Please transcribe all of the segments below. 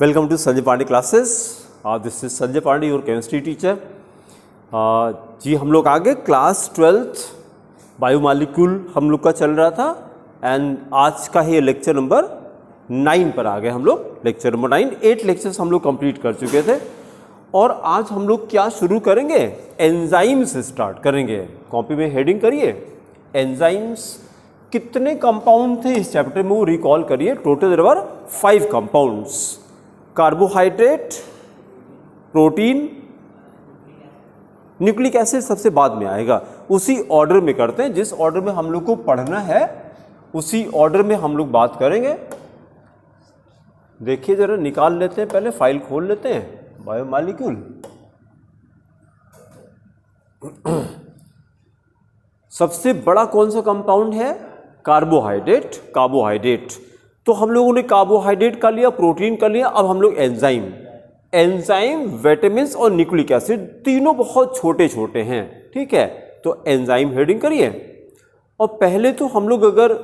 Welcome to Sanjay Pandey classes. This is Sanjay Pandey, your chemistry teacher. जी हम लोग आगे class 12th biomolecule हम लोग का चल रहा था एंड आज का ही लेक्चर नंबर 9 पर आ गए हम लोग। लेक्चर नंबर 9, 8 लेक्चर्स हम लोग कंप्लीट कर चुके थे और आज हम लोग क्या शुरू करेंगे, एंजाइम से स्टार्ट करेंगे। कॉपी में हेडिंग करिए एंजाइम्स। कितने कंपाउंड थे इस चैप्टर में वो रिकॉल करिए। Total there were 5 compounds. Carbohydrate, protein, nucleic acid सबसे बाद में आएगा। उसी ऑर्डर में करते हैं, जिस ऑर्डर में हम लोग को पढ़ना है उसी ऑर्डर में हम लोग बात करेंगे। देखिए जरा, निकाल लेते हैं, पहले फाइल खोल लेते हैं बायोमॉलिक्यूल। सबसे बड़ा कौन सा कंपाउंड है? कार्बोहाइड्रेट। कार्बोहाइड्रेट तो हम लोगों ने कार्बोहाइड्रेट का लिया, प्रोटीन का लिया। अब हम लोग एंजाइम, विटामिन्स और न्यूक्लिक एसिड तीनों बहुत छोटे छोटे हैं, ठीक है। तो एंजाइम हेडिंग करिए। और पहले तो हम लोग अगर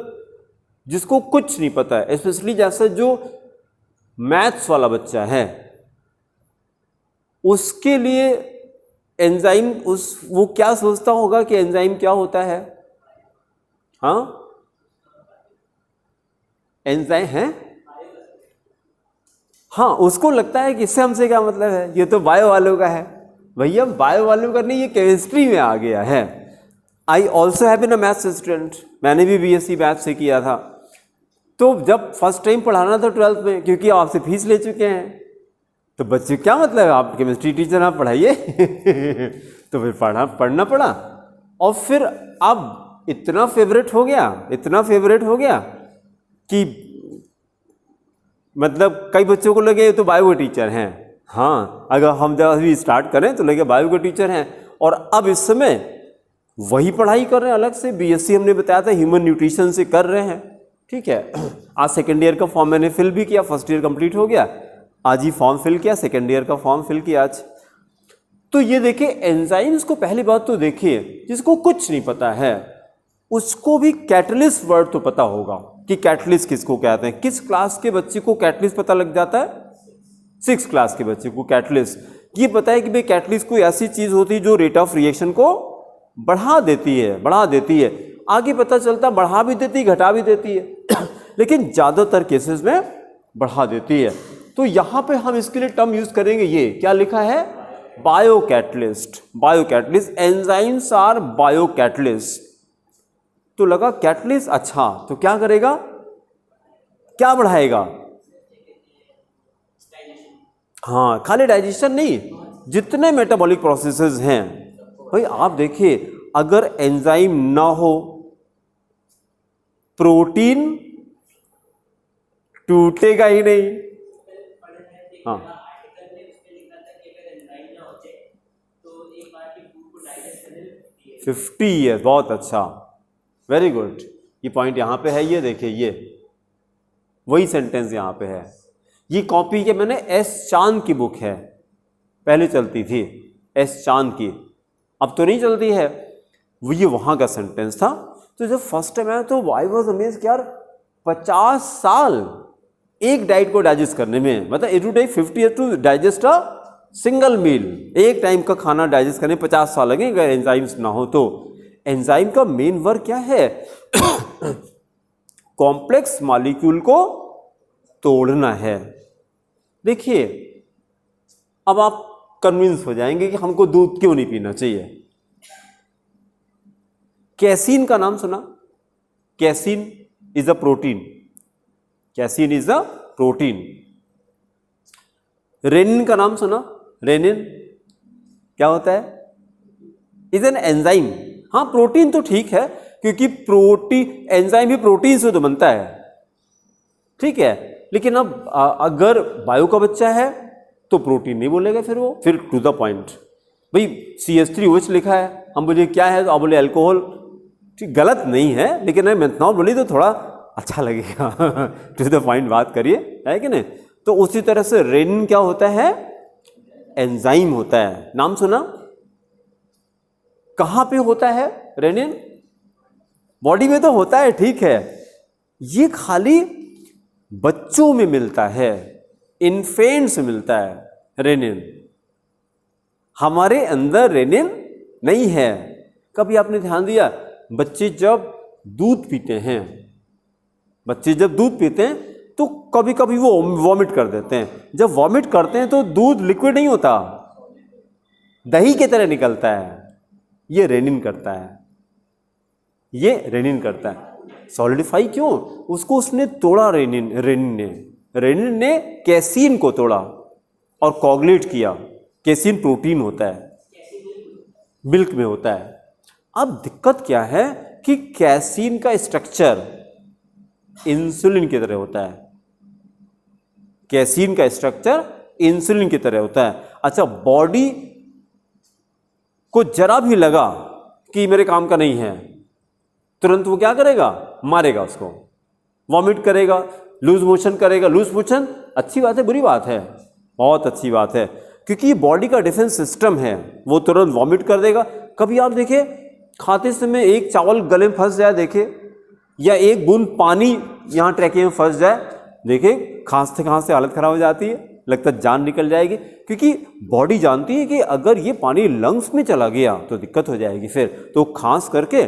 जिसको कुछ नहीं पता है, स्पेशली जैसा जो मैथ्स वाला बच्चा है, उसके लिए एंजाइम वो क्या सोचता होगा कि एंजाइम क्या होता है? हाँ, एंजाइम है। हाँ, उसको लगता है कि इससे हमसे क्या मतलब है, ये तो बायो वालों का है। भैया बायो वालों का नहीं, ये केमिस्ट्री में आ गया है। I also have been a maths student. मैंने भी बीएससी मैथ से किया था। तो जब फर्स्ट टाइम पढ़ाना था 12th में, क्योंकि आपसे फीस ले चुके हैं, तो बच्चे क्या मतलब है, आप केमिस्ट्री टीचर आप पढ़ाइए। तो फिर पढ़ना पड़ा। और फिर अब इतना फेवरेट हो गया कि मतलब कई बच्चों को लगे ये तो बायो के टीचर हैं। हाँ, अगर हम जब अभी स्टार्ट करें तो लगे बायो के टीचर हैं। और अब इस समय वही पढ़ाई कर रहे हैं अलग से। बीएससी हमने बताया था ह्यूमन न्यूट्रिशन से कर रहे हैं, ठीक है। आज सेकेंड ईयर का फॉर्म मैंने फिल भी किया, फर्स्ट ईयर कंप्लीट हो गया, आज ही फॉर्म फिल किया, सेकेंड ईयर का फॉर्म फिल किया आज। तो ये देखिए एंजाइम्स को पहली बात तो देखिए, जिसको कुछ नहीं पता है उसको भी कैटलिस्ट वर्ड तो पता होगा कि कैटलिस्ट किसको कहते हैं। किस क्लास के बच्चे को कैटलिस्ट पता लग जाता है? 6th क्लास के बच्चे को कैटलिस्ट ये पता है कि भाई कैटलिस्ट कोई ऐसी चीज होती है जो रेट ऑफ रिएक्शन को बढ़ा देती है। आगे पता चलता बढ़ा भी देती है, घटा भी देती है, लेकिन ज्यादातर केसेस में बढ़ा देती है। तो यहां पे हम इसके लिए टर्म यूज करेंगे, ये क्या लिखा है? बायोकैटलिस्ट। Enzymes are biocatalyst. तो लगा कैटलिस्ट, अच्छा तो क्या करेगा, क्या बढ़ाएगा? हाँ, खाली डाइजेशन नहीं, जितने मेटाबॉलिक प्रोसेसेस हैं। भाई आप देखिए, अगर एंजाइम ना हो, प्रोटीन टूटेगा ही नहीं। हाँ, 50 ईयर्स, बहुत अच्छा, वेरी गुड। ये पॉइंट यहाँ पे है, ये देखिए, ये वही सेंटेंस यहाँ पे है। ये कॉपी के मैंने एस चांद की बुक है, पहले चलती थी एस चांद की, अब तो नहीं चलती है। वो ये वहाँ का सेंटेंस था। तो जब फर्स्ट टाइम आया तो आई वाज अमेज्ड यार, 50 साल एक डाइट को डाइजेस्ट करने में, मतलब it would take 50 years to digest a single meal. एक टाइम का खाना डाइजेस्ट करने 50 साल लगेंगे अगर एंजाइम्स ना हो तो। एंजाइम का मेन वर्क क्या है? कॉम्प्लेक्स मॉलिक्यूल को तोड़ना है। देखिए, अब आप कन्विंस हो जाएंगे कि हमको दूध क्यों नहीं पीना चाहिए। कैसीन का नाम सुना? Casein is a protein. Rennin का नाम सुना? रेनिन क्या होता है? Is an enzyme. हाँ, प्रोटीन तो ठीक है, क्योंकि प्रोटीन, एंजाइम भी प्रोटीन से तो बनता है, ठीक है। लेकिन अब अगर बायो का बच्चा है तो प्रोटीन नहीं बोलेगा, फिर टू द पॉइंट। भाई CH3OH लिखा है, हम बोले क्या है, तो आप बोले अल्कोहल। ठीक, गलत नहीं है, लेकिन मैं मेथनॉल बोली तो थोड़ा अच्छा लगेगा। टू द पॉइंट बात करिए, है कि नहीं। तो उसी तरह से रेनिन क्या होता है? एंजाइम होता है। नाम सुना? कहां पे होता है रेनिन? बॉडी में तो होता है, ठीक है। ये खाली बच्चों में मिलता है, इन्फेंट से मिलता है रेनिन। हमारे अंदर रेनिन नहीं है। कभी आपने ध्यान दिया, बच्चे जब दूध पीते हैं, बच्चे जब दूध पीते हैं तो कभी कभी वो वॉमिट कर देते हैं। जब वॉमिट करते हैं तो दूध लिक्विड नहीं होता, दही की तरह निकलता है। ये रेनिन करता है, ये रेनिन करता है। सॉलिडिफाई क्यों? उसको उसने तोड़ा, रेनिन ने कैसीन को तोड़ा और कोगुलेट किया। कैसीन प्रोटीन होता है, मिल्क में होता है। अब दिक्कत क्या है कि कैसीन का स्ट्रक्चर इंसुलिन की तरह होता है। कैसीन का स्ट्रक्चर इंसुलिन की तरह होता है। अच्छा, बॉडी को जरा भी लगा कि मेरे काम का नहीं है, तुरंत वो क्या करेगा? मारेगा उसको, वॉमिट करेगा, लूज मोशन करेगा। लूज मोशन अच्छी बात है, बुरी बात है? बहुत अच्छी बात है, क्योंकि ये बॉडी का डिफेंस सिस्टम है। वो तुरंत वॉमिट कर देगा। कभी आप देखें, खाते समय एक चावल गले में फंस जाए, देखे, या एक बूंद पानी यहाँ ट्रैके में फंस जाए, देखे, खांसते खांसते हालत खराब हो जाती है, लगता है जान निकल जाएगी। क्योंकि बॉडी जानती है कि अगर ये पानी लंग्स में चला गया तो दिक्कत हो जाएगी। फिर तो खांस करके,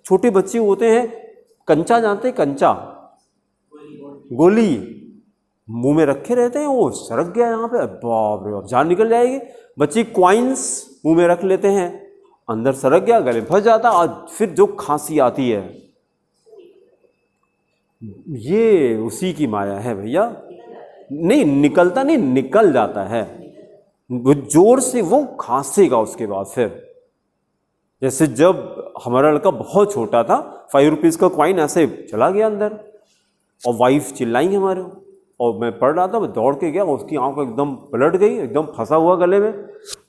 छोटे बच्चे होते हैं, कंचा जानते हैं, कंचा गोली मुंह में रखे रहते हैं, वो सरक गया यहाँ पे, बाप रे बाप, जान निकल जाएगी। बच्चे क्वाइंस मुंह में रख लेते हैं, अंदर सरक गया, गले में फंस जाता, और फिर जो खांसी आती है, ये उसी की माया है भैया। नहीं निकलता, नहीं निकल जाता है, वो जोर से वो खांसेगा उसके बाद। फिर जैसे जब हमारा लड़का बहुत छोटा था, 5 रुपीज़ का कॉइन ऐसे चला गया अंदर, और वाइफ चिल्लाई हमारे, और मैं पढ़ रहा था, मैं दौड़ के गया, उसकी आंख एकदम पलट गई, एकदम फंसा हुआ गले में।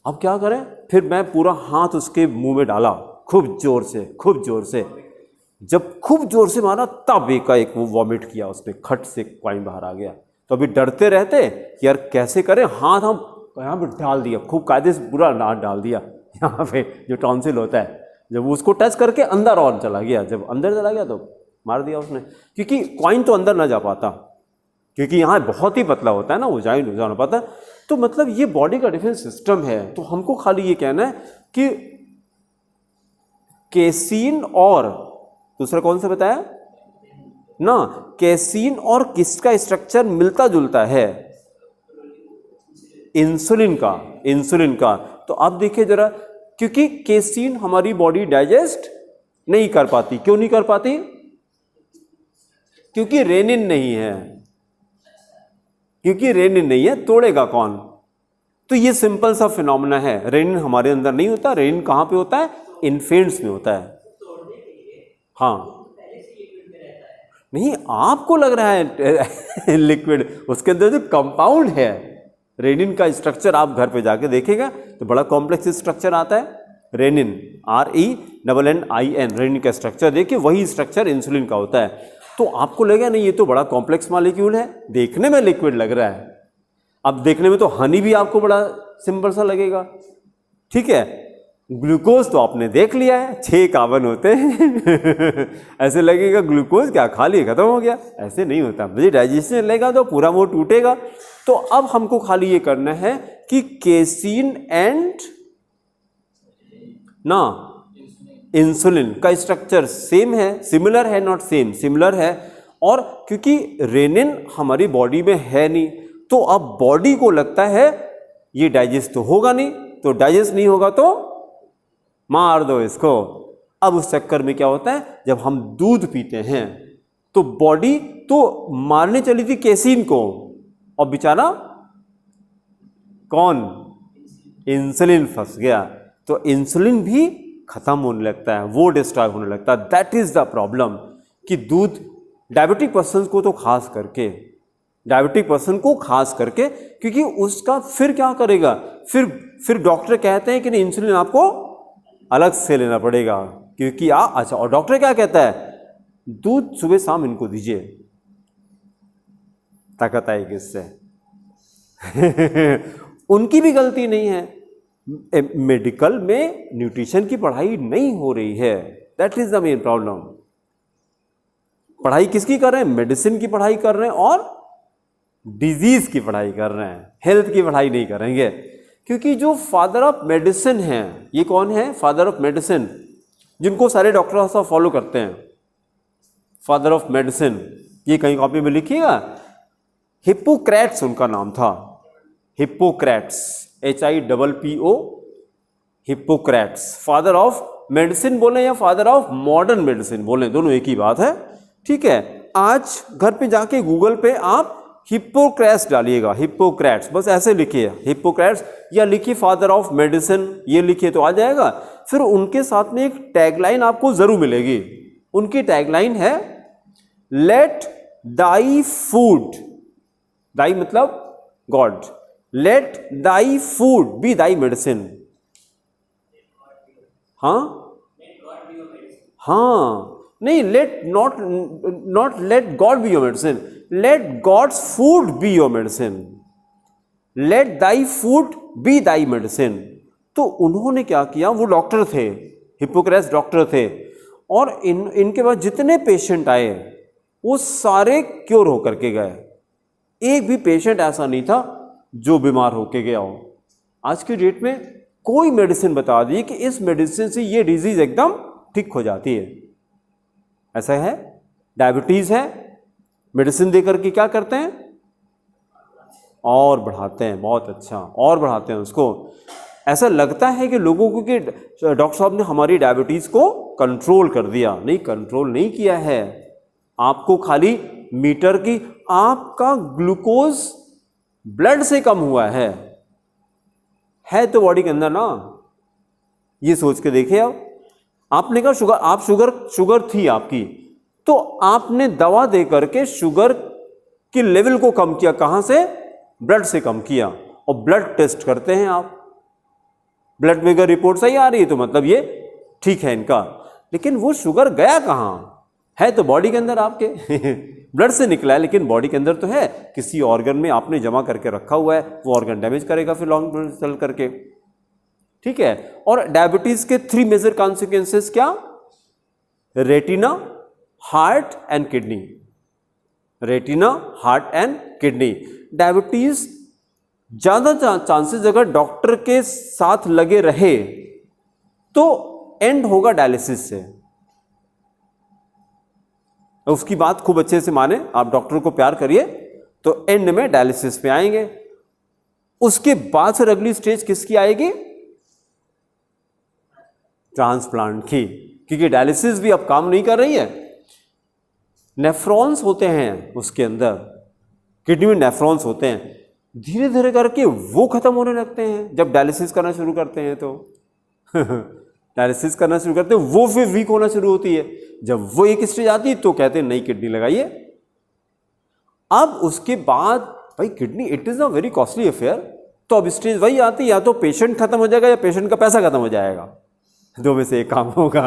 अब क्या करें? फिर मैं पूरा हाथ उसके मुंह में डाला, खूब जोर से, खूब जोर से। जब खूब जोर से मारा, तब एकाएक वो वॉमिट किया, उसने खट से कॉइन बाहर आ गया। तो अभी डरते रहते कि यार कैसे करें, हाथ हम यहाँ पे डाल दिया, खूब कायदे से पूरा हाथ डाल दिया यहाँ पे, जो टॉन्सिल होता है। जब उसको टच करके अंदर और चला गया, जब अंदर चला गया तो मार दिया उसने, क्योंकि कॉइन तो अंदर ना जा पाता, क्योंकि यहाँ बहुत ही पतला होता है ना, वो जा ना पाता। तो मतलब ये बॉडी का डिफेंस सिस्टम है। तो हमको खाली ये कहना है कि केसीन और दूसरा कौन सा बताया ना, कैसीन और किसका स्ट्रक्चर मिलता जुलता है? इंसुलिन का। तो आप देखिए जरा, क्योंकि कैसीन हमारी बॉडी डाइजेस्ट नहीं कर पाती। क्यों नहीं कर पाती? क्योंकि रेनिन नहीं है, तोड़ेगा कौन? तो ये सिंपल सा फिनोमेना है। रेनिन हमारे अंदर नहीं होता। रेनिन कहां पे होता है? इन्फेंट्स में होता है। हाँ, नहीं, आपको लग रहा है लिक्विड, उसके अंदर जो कंपाउंड है, रेनिन का स्ट्रक्चर आप घर पे जाके देखेगा तो बड़ा कॉम्प्लेक्स स्ट्रक्चर आता है। रेनिन, RENNIN, रेनिन का स्ट्रक्चर देखिए, वही स्ट्रक्चर इंसुलिन का होता है। तो आपको लगेगा नहीं, ये तो बड़ा कॉम्प्लेक्स मॉलिक्यूल है, देखने में लिक्विड लग रहा है। अब देखने में तो हनी भी आपको बड़ा सिंपल सा लगेगा, ठीक है। ग्लूकोज तो आपने देख लिया है, 6 कार्बन होते हैं ऐसे लगेगा ग्लूकोज क्या खा लिया खत्म हो गया, ऐसे नहीं होता। मुझे डाइजेशन लेगा तो पूरा वो टूटेगा। तो अब हमको खाली ये करना है कि केसीन एंड ना इंसुलिन का स्ट्रक्चर सेम है, सिमिलर है, नॉट सेम, सिमिलर है। और क्योंकि रेनिन हमारी बॉडी में है नहीं, तो अब बॉडी को लगता है ये डाइजेस्ट तो होगा नहीं, तो डाइजेस्ट नहीं होगा तो मार दो इसको। अब उस चक्कर में क्या होता है, जब हम दूध पीते हैं तो बॉडी तो मारने चली थी केसीन को, और बेचारा कौन? इंसुलिन फंस गया। तो इंसुलिन भी खत्म होने लगता है, वो डिस्ट्रॉय होने लगता है। दैट इज द प्रॉब्लम कि दूध डायबिटिक पर्सन को तो खास करके, क्योंकि उसका फिर क्या करेगा, फिर डॉक्टर कहते हैं कि नहीं, इंसुलिन आपको अलग से लेना पड़ेगा, क्योंकि अच्छा, और डॉक्टर क्या कहता है? दूध सुबह शाम इनको दीजिए, ताकत आएगी इससे उनकी भी गलती नहीं है। मेडिकल में न्यूट्रिशन की पढ़ाई नहीं हो रही है, that is the main problem. पढ़ाई किसकी कर रहे हैं? मेडिसिन की पढ़ाई कर रहे हैं, और डिजीज की पढ़ाई कर रहे हैं, हेल्थ की पढ़ाई नहीं करेंगे। क्योंकि जो फादर ऑफ मेडिसिन हैं, ये कौन है? फादर ऑफ मेडिसिन, जिनको सारे डॉक्टर साहब फॉलो करते हैं। फादर ऑफ मेडिसिन, ये कहीं कॉपी में लिखिएगा, हिप्पोक्रेट्स उनका नाम था। Hippocrates, HIPPO, Hippocrates. Father of medicine बोले या फादर ऑफ मॉडर्न मेडिसिन बोले, दोनों एक ही बात है। ठीक है, आज घर पे जाके गूगल पे आप हिप्पोक्रेट्स डालिएगा, हिप्पोक्रेट्स, बस ऐसे लिखिए हिप्पोक्रेट्स, या लिखिए फादर ऑफ मेडिसिन, ये लिखिए तो आ जाएगा। फिर उनके साथ में एक टैगलाइन आपको जरूर मिलेगी। उनकी टैगलाइन है लेट दाई फूड, दाई मतलब God, let thy food be thy medicine. हाँ हाँ, नहीं, let not let God be your medicine, let God's food be your medicine, let thy food be thy medicine. तो उन्होंने क्या किया, वो डॉक्टर थे, हिप्पोक्रेट्स डॉक्टर थे, और इनके पास जितने पेशेंट आए वो सारे क्योर होकर के गए। एक भी पेशेंट ऐसा नहीं था जो बीमार होके गया हो। आज की डेट में कोई मेडिसिन बता दी कि इस मेडिसिन से ये डिजीज एकदम ठीक हो जाती है, ऐसा है। डायबिटीज है, मेडिसिन देकर के क्या करते हैं, और बढ़ाते हैं, बहुत अच्छा, और बढ़ाते हैं उसको। ऐसा लगता है कि लोगों को कि डॉक्टर साहब ने हमारी डायबिटीज को कंट्रोल कर दिया। नहीं, कंट्रोल नहीं किया है, आपको खाली मीटर की, आपका ग्लूकोज ब्लड से कम हुआ है तो बॉडी के अंदर ना, ये सोच के देखिए। अब आपने कहा शुगर, आप शुगर थी आपकी, तो आपने दवा दे करके शुगर की लेवल को कम किया, कहां से? ब्लड से कम किया। और ब्लड टेस्ट करते हैं आप, ब्लड में अगर रिपोर्ट सही आ रही है तो मतलब ये ठीक है इनका, लेकिन वो शुगर गया कहां है? तो बॉडी के अंदर आपके ब्लड से निकला है, लेकिन बॉडी के अंदर तो है, किसी ऑर्गन में आपने जमा करके रखा हुआ है, वो ऑर्गन डैमेज करेगा फिर लॉन्ग टर्म चल करके। ठीक है, और डायबिटीज के 3 मेजर कॉन्सिक्वेंसेस क्या? Retina, heart and kidney. Retina, heart and kidney. Diabetes ज्यादा चांसेस अगर डॉक्टर के साथ लगे रहे तो एंड होगा डायलिसिस से। उसकी बात खूब अच्छे से माने, आप डॉक्टर को प्यार करिए तो एंड में डायलिसिस पे आएंगे। उसके बाद फिर अगली स्टेज किसकी आएगी? ट्रांसप्लांट की, क्योंकि डायलिसिस भी अब काम नहीं कर रही है। नेफ्रॉन्स होते हैं उसके अंदर, किडनी में नेफ्रॉन्स होते हैं, धीरे धीरे करके वो खत्म होने लगते हैं जब डायलिसिस करना शुरू करते हैं तो डायलिसिस करना शुरू करते हैं, वो फिर वीक होना शुरू होती है। जब वो एक स्टेज आती है तो कहते हैं नई किडनी लगाइए। अब उसके बाद भाई kidney it is a very costly affair, तो अब स्टेज वही आती है, या तो पेशेंट खत्म हो जाएगा या पेशेंट का पैसा खत्म हो जाएगा, दो में से एक काम होगा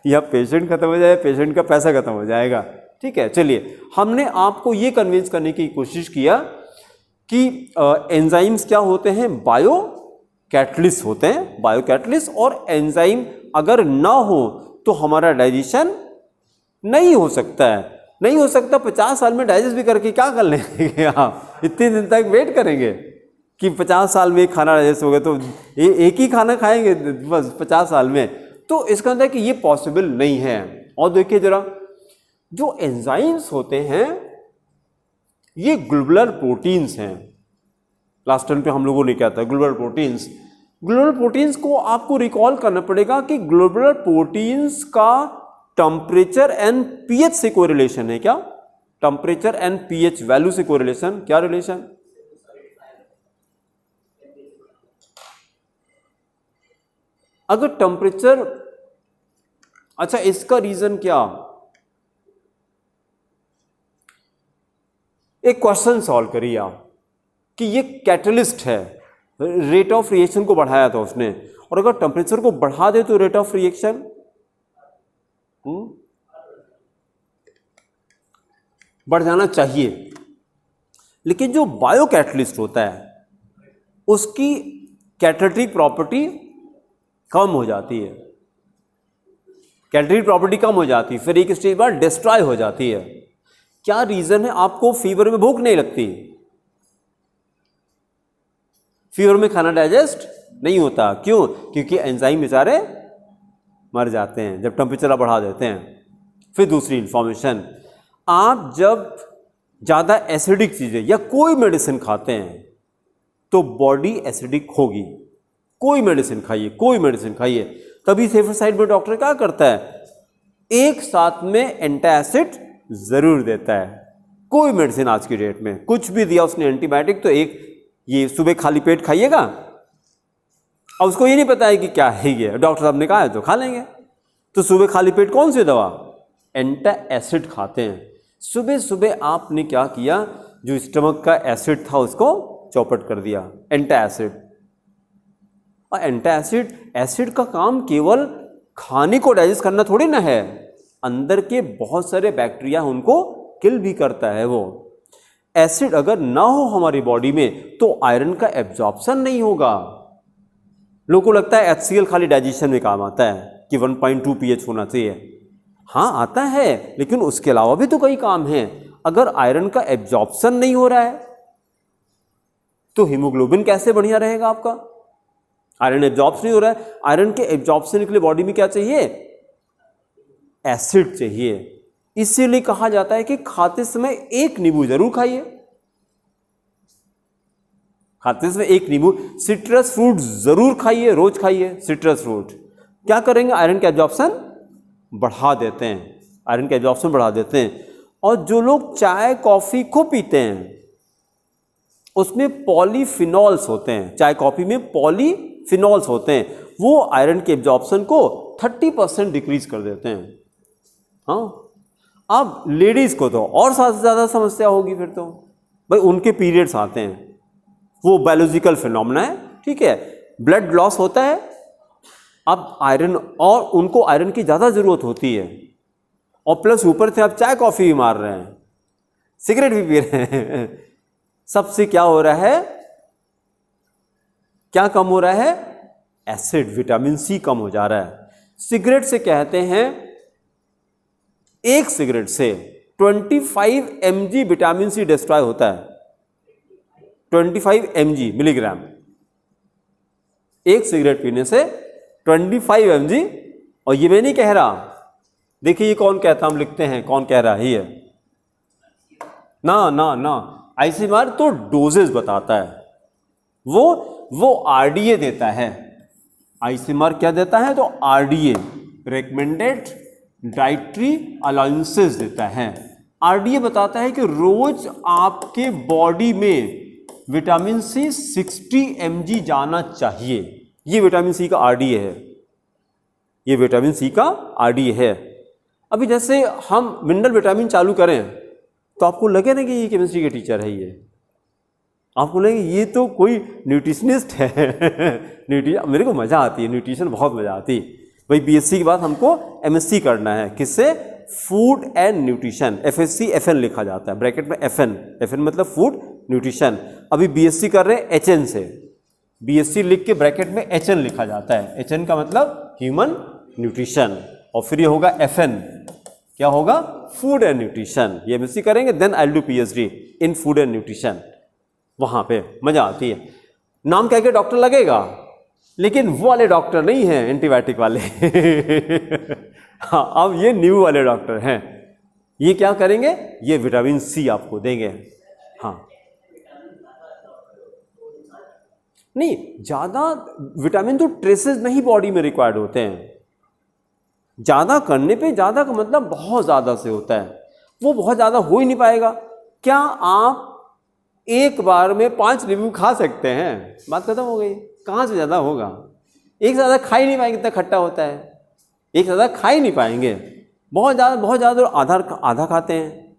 या पेशेंट खत्म हो जाए, पेशेंट का पैसा खत्म हो जाएगा। ठीक है, चलिए, हमने आपको ये कन्विंस करने की कोशिश किया कि एंजाइम्स क्या होते हैं? बायो कैटलिस्ट होते हैं, बायो कैटलिस्ट। और एंजाइम अगर ना हो तो हमारा डाइजेशन नहीं हो सकता है, नहीं हो सकता। 50 साल में डाइजेस्ट भी करके क्या कर लेंगे आप? इतने दिन तक वेट करेंगे कि 50 साल में एक खाना डाइजेस्ट हो गया तो एक ही खाना खाएंगे बस 50 साल में? तो इसका मतलब कि ये पॉसिबल नहीं है। और देखिए जरा, जो एंजाइम्स होते हैं ये ग्लोबुलर प्रोटीन्स हैं। लास्ट टाइम पे हम लोगों ने क्या था, ग्लोबुलर प्रोटीन्स। ग्लोबुलर प्रोटीन्स को आपको रिकॉल करना पड़ेगा कि ग्लोबुलर प्रोटीन्स का टेम्परेचर एंड पीएच से कोई रिलेशन है क्या? टेम्परेचर एंड पीएच वैल्यू से कोई रिलेशन, क्या रिलेशन? अगर टेम्परेचर, अच्छा इसका रीजन क्या? एक क्वेश्चन सॉल्व करिए आप कि ये कैटलिस्ट है, रेट ऑफ रिएक्शन को बढ़ाया था उसने, और अगर टेम्परेचर को बढ़ा दे तो रेट ऑफ रिएक्शन बढ़ जाना चाहिए। लेकिन जो बायो कैटलिस्ट होता है उसकी कैटालिटिक प्रॉपर्टी कम हो जाती है, कैटालिटिक प्रॉपर्टी कम हो जाती है, फिर एक स्टेज बाद डिस्ट्रॉय हो जाती है। क्या रीजन है आपको फीवर में भूख नहीं लगती? फीवर में खाना डाइजेस्ट नहीं होता, क्यों? क्योंकि एंजाइम बेचारे मर जाते हैं जब टेम्परेचर बढ़ा देते हैं। फिर दूसरी इंफॉर्मेशन, आप जब ज़्यादा एसिडिक चीज़ें या कोई मेडिसिन खाते हैं तो बॉडी एसिडिक होगी। कोई मेडिसिन खाइए, कोई मेडिसिन खाइए, तभी सेफर साइड में डॉक्टर क्या करता है, एक साथ में एंटासिड जरूर देता है। कोई मेडिसिन आज की डेट में कुछ भी दिया उसने एंटीबायोटिक, तो एक ये सुबह खाली पेट खाइएगा, अब उसको ये नहीं पता है कि क्या है ये, डॉक्टर साहब ने कहा है तो खा लेंगे। तो सुबह खाली पेट कौन सी दवा? एंटासिड खाते हैं। सुबह सुबह आपने क्या किया, जो स्टमक का एसिड था उसको चौपट कर दिया, एंटासिड। और एंटासिड, एसिड का काम केवल खाने को डाइजेस्ट करना थोड़ी ना है, अंदर के बहुत सारे बैक्टीरिया उनको किल भी करता है वो। एसिड अगर ना हो हमारी बॉडी में तो आयरन का एब्जॉर्प्शन नहीं होगा। लोगों को लगता है HCl खाली डाइजेशन में काम आता है कि 1.2 pH होना चाहिए। हाँ आता है, लेकिन उसके अलावा भी तो कई काम हैं। अगर आयरन का एब्जॉर्प्शन नहीं हो रहा है तो हीमोग्लोबिन कैसे बढ़िया रहेगा आपका? आयरन एब्जॉर्ब नहीं हो रहा है। आयरन के एब्जॉर्प्शन के लिए बॉडी में क्या चाहिए? एसिड चाहिए। इसीलिए कहा जाता है कि खाते समय एक नींबू जरूर खाइए, खाते समय एक नींबू। सिट्रस फ्रूट जरूर खाइए, रोज खाइए सिट्रस फ्रूट। क्या करेंगे? आयरन का एब्जॉर्प्शन बढ़ा देते हैं, आयरन का एब्जॉर्प्शन बढ़ा देते हैं। और जो लोग चाय कॉफी को पीते हैं उसमें पॉलीफिनॉल्स होते हैं, चाय कॉफी में पॉलीफिनॉल्स होते हैं, वो आयरन के एब्जॉर्प्शन को 30% डिक्रीज कर देते हैं। हाँ, अब लेडीज को तो और ज़्यादा समस्या होगी फिर तो, भाई उनके पीरियड्स आते हैं, वो बायोलॉजिकल फिनोमेना है, ठीक है, ब्लड लॉस होता है। अब आयरन, और उनको आयरन की ज़्यादा ज़रूरत होती है, और प्लस ऊपर से आप चाय कॉफ़ी भी मार रहे हैं, सिगरेट भी पी रहे हैं, सबसे क्या हो रहा है? क्या कम हो रहा है? एसिड, विटामिन सी कम हो जा रहा है। सिगरेट से कहते हैं, एक सिगरेट से 25 mg विटामिन सी डिस्ट्रॉय होता है, 25 mg मिलीग्राम। एक सिगरेट पीने से 25 mg, और ये मैं नहीं कह रहा, देखिए ये कौन कहता, हम लिखते हैं, कौन कह रहा है ये? ना ना ना, आईसीएमआर तो डोजेज बताता है, वो आरडीए देता है। आईसीएमआर क्या देता है? तो आरडीए, रिकमेंडेड डाइटरी अलाउंसेस देता है। आरडीए बताता है कि रोज आपके बॉडी में विटामिन सी 60 mg जाना चाहिए। ये विटामिन सी का आरडीए है, ये विटामिन सी का आरडीए है। अभी जैसे हम मिनरल विटामिन चालू करें तो आपको लगे ना कि ये केमिस्ट्री के टीचर है, ये आपको लगे ये तो कोई न्यूट्रिशनिस्ट है। मेरे को मज़ा आती है, न्यूट्रिशन बहुत मज़ा आती है। भाई बीएससी के बाद हमको एमएससी करना है, किससे? फूड एंड न्यूट्रिशन, एफएससी एफएन लिखा जाता है, ब्रैकेट में एफएन मतलब फूड न्यूट्रिशन। अभी बीएससी कर रहे हैं एचएन से, बीएससी लिख के ब्रैकेट में एचएन लिखा जाता है, एचएन का मतलब ह्यूमन न्यूट्रिशन, और फिर ये होगा एफएन, क्या होगा? Food and nutrition. ये एमएससी करेंगे, then I will do PhD in food and nutrition. वहाँ पे मजा आती है। नाम कह के डॉक्टर लगेगा, लेकिन वो वाले डॉक्टर नहीं हैं एंटीबायोटिक वाले। हाँ, अब ये न्यू वाले डॉक्टर हैं। ये क्या करेंगे? ये विटामिन सी आपको देंगे। हाँ, नहीं ज़्यादा विटामिन तो ट्रेसेस में ही बॉडी में रिक्वायर्ड होते हैं। ज़्यादा करने पे, ज़्यादा का मतलब बहुत ज़्यादा से होता है, वो बहुत ज़्यादा हो ही नहीं पाएगा। क्या आप एक बार में 5 नींबू खा सकते हैं? बात खत्म हो गई। कहाँ से ज़्यादा होगा? एक ज़्यादा खा ही नहीं पाएंगे, इतना खट्टा होता है, एक ज़्यादा खा ही नहीं पाएंगे। बहुत ज़्यादा आधा खाते हैं,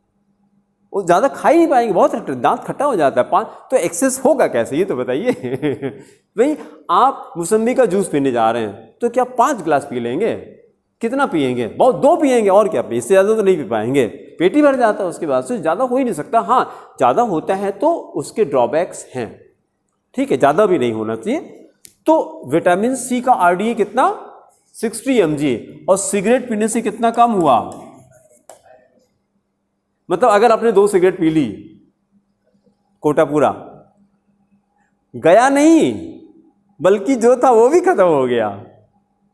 वो ज़्यादा खा ही नहीं पाएंगे, बहुत दांत खट्टा हो जाता है। 5 तो एक्सेस होगा कैसे, ये तो बताइए। भाई आप मौसम्बी का जूस पीने जा रहे हैं तो क्या 5 गिलास पी लेंगे? कितना पिएंगे? बहुत 2 पिएंगे, और क्या, इससे ज़्यादा तो नहीं पी पाएंगे, पेट ही भर जाता है उसके बाद से, ज़्यादा हो ही नहीं सकता। हाँ, ज़्यादा होता है तो उसके ड्रॉबैक्स हैं, ठीक है, ज़्यादा भी नहीं होना चाहिए। तो विटामिन सी का आरडीए कितना? 60 mg, और सिगरेट पीने से कितना कम हुआ? मतलब अगर आपने 2 सिगरेट पी ली, कोटा पूरा गया नहीं, बल्कि जो था वो भी खत्म हो गया,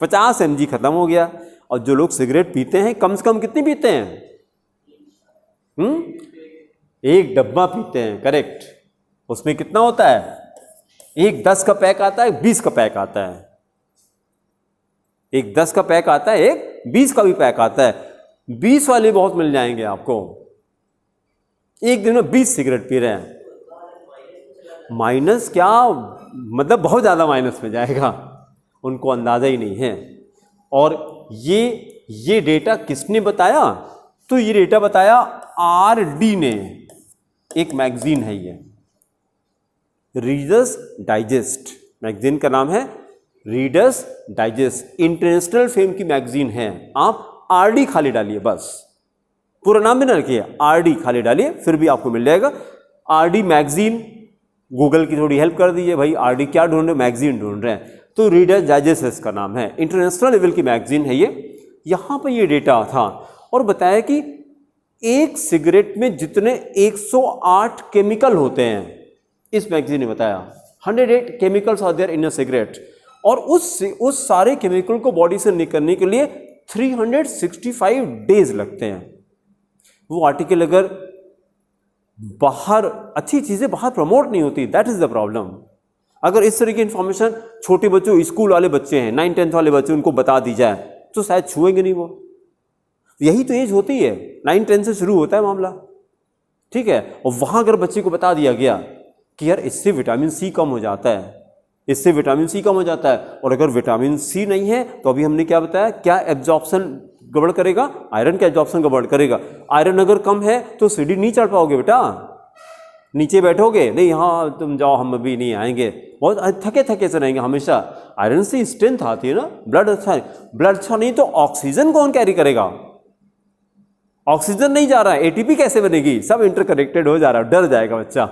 50 mg खत्म हो गया। और जो लोग सिगरेट पीते हैं कम से कम कितनी पीते हैं? 1 डब्बा पीते हैं, करेक्ट। उसमें कितना होता है? एक 10 का पैक आता है, 20 का पैक आता है। एक 10 का पैक आता है, एक 20 का भी पैक आता है। 20 वाले बहुत मिल जाएंगे आपको। एक दिन में 20 सिगरेट पी रहे हैं। माइनस क्या, मतलब बहुत ज्यादा माइनस में जाएगा, उनको अंदाजा ही नहीं है। और ये डेटा किसने बताया? तो ये डेटा बताया RD ने, एक मैगजीन है ये, रीडर्स डाइजेस्ट, मैगजीन का नाम है रीडर्स डाइजेस्ट, इंटरनेशनल फेम की मैगजीन है। आप RD खाली डालिए, बस पूरा नाम भी ना रखिए, RD खाली डालिए, फिर भी आपको मिल जाएगा। RD मैगजीन, गूगल की थोड़ी हेल्प कर दीजिए भाई, RD क्या ढूंढ रहे? मैगजीन ढूंढ रहे हैं, तो रीडर्स डाइजेस्ट इसका नाम है, इंटरनेशनल लेवल की मैगजीन है ये। यहाँ पर ये डेटा था और बताया कि एक सिगरेट में जितने 108 केमिकल होते हैं, इस मैगजीन ने बताया 108 chemicals are there in a cigarette, और उस सारे केमिकल को बॉडी से निकलने के लिए 365 डेज लगते हैं। वो आर्टिकल अगर बाहर, अच्छी चीजें बाहर प्रमोट नहीं होती, दैट इज द प्रॉब्लम। अगर इस तरह की इंफॉर्मेशन छोटे बच्चों, स्कूल वाले बच्चे हैं, 9-10 वाले बच्चे, उनको बता दी जाए तो शायद छुएंगे नहीं वो। यही तो एज होती है, 9-10 से शुरू होता है मामला, ठीक है। और वहां अगर बच्चे को बता दिया गया कि यार इससे विटामिन सी कम हो जाता है, इससे विटामिन सी कम हो जाता है, और अगर विटामिन सी नहीं है तो अभी हमने क्या बताया, क्या एब्जॉर्प्शन गड़बड़ करेगा? आयरन का एब्जॉर्प्शन गड़बड़ करेगा। आयरन अगर कम है तो सीढ़ी नहीं चढ़ पाओगे बेटा, नीचे बैठोगे नहीं, हाँ तुम जाओ हम अभी नहीं आएंगे, बहुत थके थके से रहेंगे हमेशा। आयरन से स्ट्रेंथ आती है ना, ब्लड अच्छा नहीं तो ऑक्सीजन कौन कैरी करेगा? ऑक्सीजन नहीं जा रहा है, एटीपी कैसे बनेगी? सब इंटरकनेक्टेड हो जा रहा है, डर जाएगा बच्चा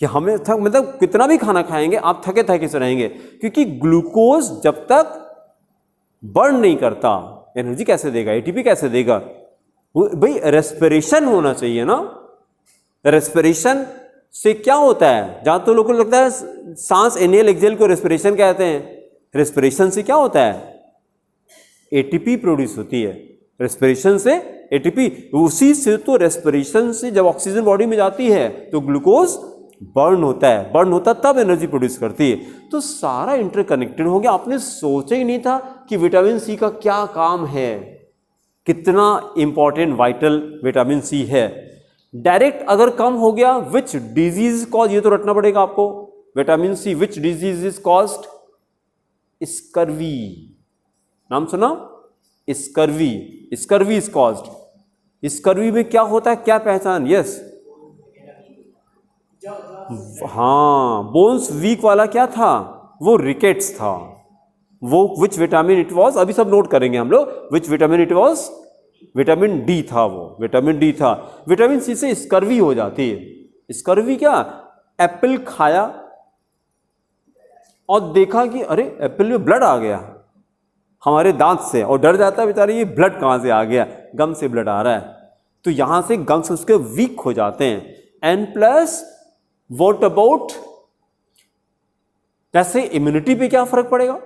कि हमें मतलब कितना भी खाना खाएंगे आप थके थके से रहेंगे, क्योंकि ग्लूकोज जब तक बर्न नहीं करता एनर्जी कैसे देगा, एटीपी कैसे देगा? भाई रेस्पिरेशन होना चाहिए ना। रेस्पिरेशन से क्या होता है? जहां तो लोगों को लगता है सांस, इनहेल एक्सहेल को रेस्पिरेशन कहते हैं। रेस्पिरेशन से क्या होता है? एटीपी प्रोड्यूस होती है, रेस्पिरेशन से एटीपी, उसी से तो रेस्पिरेशन से जब ऑक्सीजन बॉडी में जाती है तो ग्लूकोज बर्न होता है, बर्न होता तब एनर्जी प्रोड्यूस करती है। तो सारा इंटरकनेक्टेड हो गया। आपने सोचा ही नहीं था कि विटामिन सी का क्या काम है, कितना इंपॉर्टेंट वाइटल विटामिन सी है। डायरेक्ट अगर कम हो गया, विच डिजीज कॉज, ये तो रटना पड़ेगा आपको, vitamin C which disease is caused? Scurvy, नाम सुना? Scurvy, scurvy is caused. Scurvy में क्या होता है, क्या पहचान? यस, हाँ, बोन्स वीक वाला क्या था? वो रिकेट्स था। वो विच विटामिन इट वॉज, अभी सब नोट करेंगे हम लोग, which vitamin it was? Vitamin D था, वो विटामिन डी था। विटामिन सी से स्कर्वी हो जाती है। स्कर्वी क्या? एप्पल खाया और देखा कि अरे एप्पल में ब्लड आ गया हमारे दांत से, और डर जाता है बेचारे, ये ब्लड कहां से आ गया, गम से ब्लड आ रहा है, तो यहां से गम्स उसके वीक हो जाते हैं। एंड प्लस व्हाट अबाउट, कैसे इम्यूनिटी पे क्या फर्क पड़ेगा?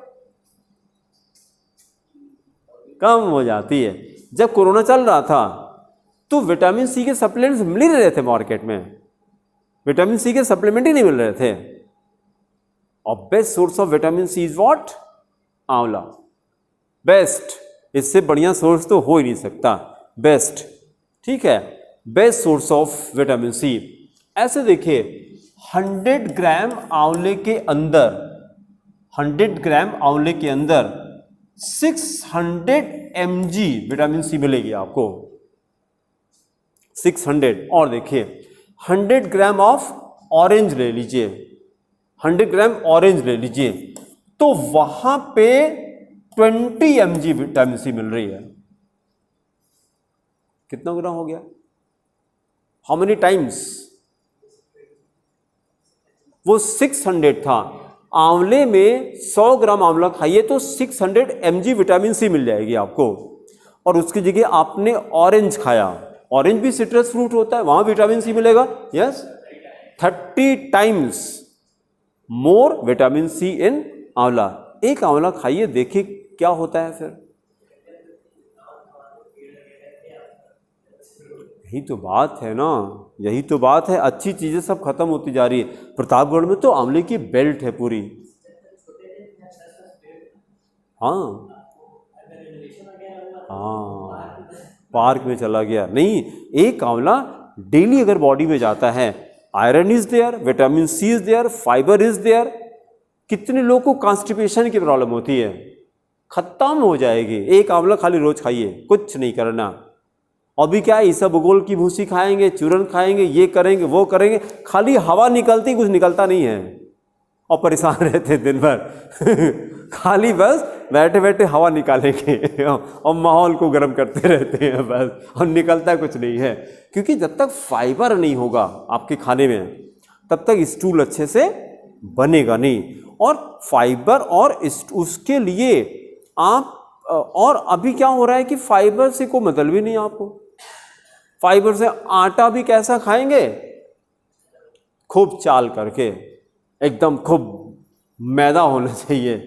कम हो जाती है। जब कोरोना चल रहा था तो विटामिन सी के सप्लीमेंट्स मिल ही नहीं रहे थे मार्केट में, विटामिन सी के सप्लीमेंट ही नहीं मिल रहे थे। और best source of vitamin C is what? Amla, best, इससे बढ़िया सोर्स तो हो ही नहीं सकता, बेस्ट, ठीक है, best source of vitamin C. ऐसे देखिए 100 ग्राम आंवले के अंदर, 100 ग्राम आंवले के अंदर 600 mg विटामिन सी मिलेगी आपको, 600। और देखिए 100 ग्राम ऑफ ऑरेंज ले लीजिए, 100 ग्राम ऑरेंज ले लीजिए, तो वहां पे 20 mg विटामिन सी मिल रही है। कितना गुना हो गया? How many times? वो 600 था। आंवले में 100 ग्राम आंवला खाइए तो 600 mg विटामिन सी मिल जाएगी आपको, और उसकी जगह आपने ऑरेंज खाया ऑरेंज भी सिट्रस फ्रूट होता है, वहां विटामिन सी मिलेगा। Yes, 30 times more vitamin C in amla. एक आंवला खाइए, देखिए क्या होता है फिर। यही तो बात है ना, यही तो बात है। अच्छी चीजें सब खत्म होती जा रही है। प्रतापगढ़ में तो आंवले की बेल्ट है पूरी। हाँ हाँ, पार्क में चला गया। नहीं, एक आंवला डेली अगर बॉडी में जाता है, iron is there, vitamin C is there, fibre is there. कितने लोगों को कॉन्स्टिपेशन की प्रॉब्लम होती है, खत्म हो जाएगी। एक आंवला खाली रोज खाइए, कुछ नहीं करना। अभी क्या है, इसबगोल की भूसी खाएंगे, चूरन खाएंगे, ये करेंगे वो करेंगे, खाली हवा निकलती, कुछ निकलता नहीं है और परेशान रहते दिन भर खाली बस बैठे बैठे हवा निकालेंगे और माहौल को गर्म करते रहते हैं बस, और निकलता कुछ नहीं है। क्योंकि जब तक फाइबर नहीं होगा आपके खाने में, तब तक स्टूल अच्छे से बनेगा नहीं। और फाइबर और उसके लिए आप, और अभी क्या हो रहा है कि फाइबर से कोई मतलब भी नहीं आपको। फाइबर से आटा भी कैसा खाएंगे, खूब चाल करके, एकदम खूब मैदा होना चाहिए,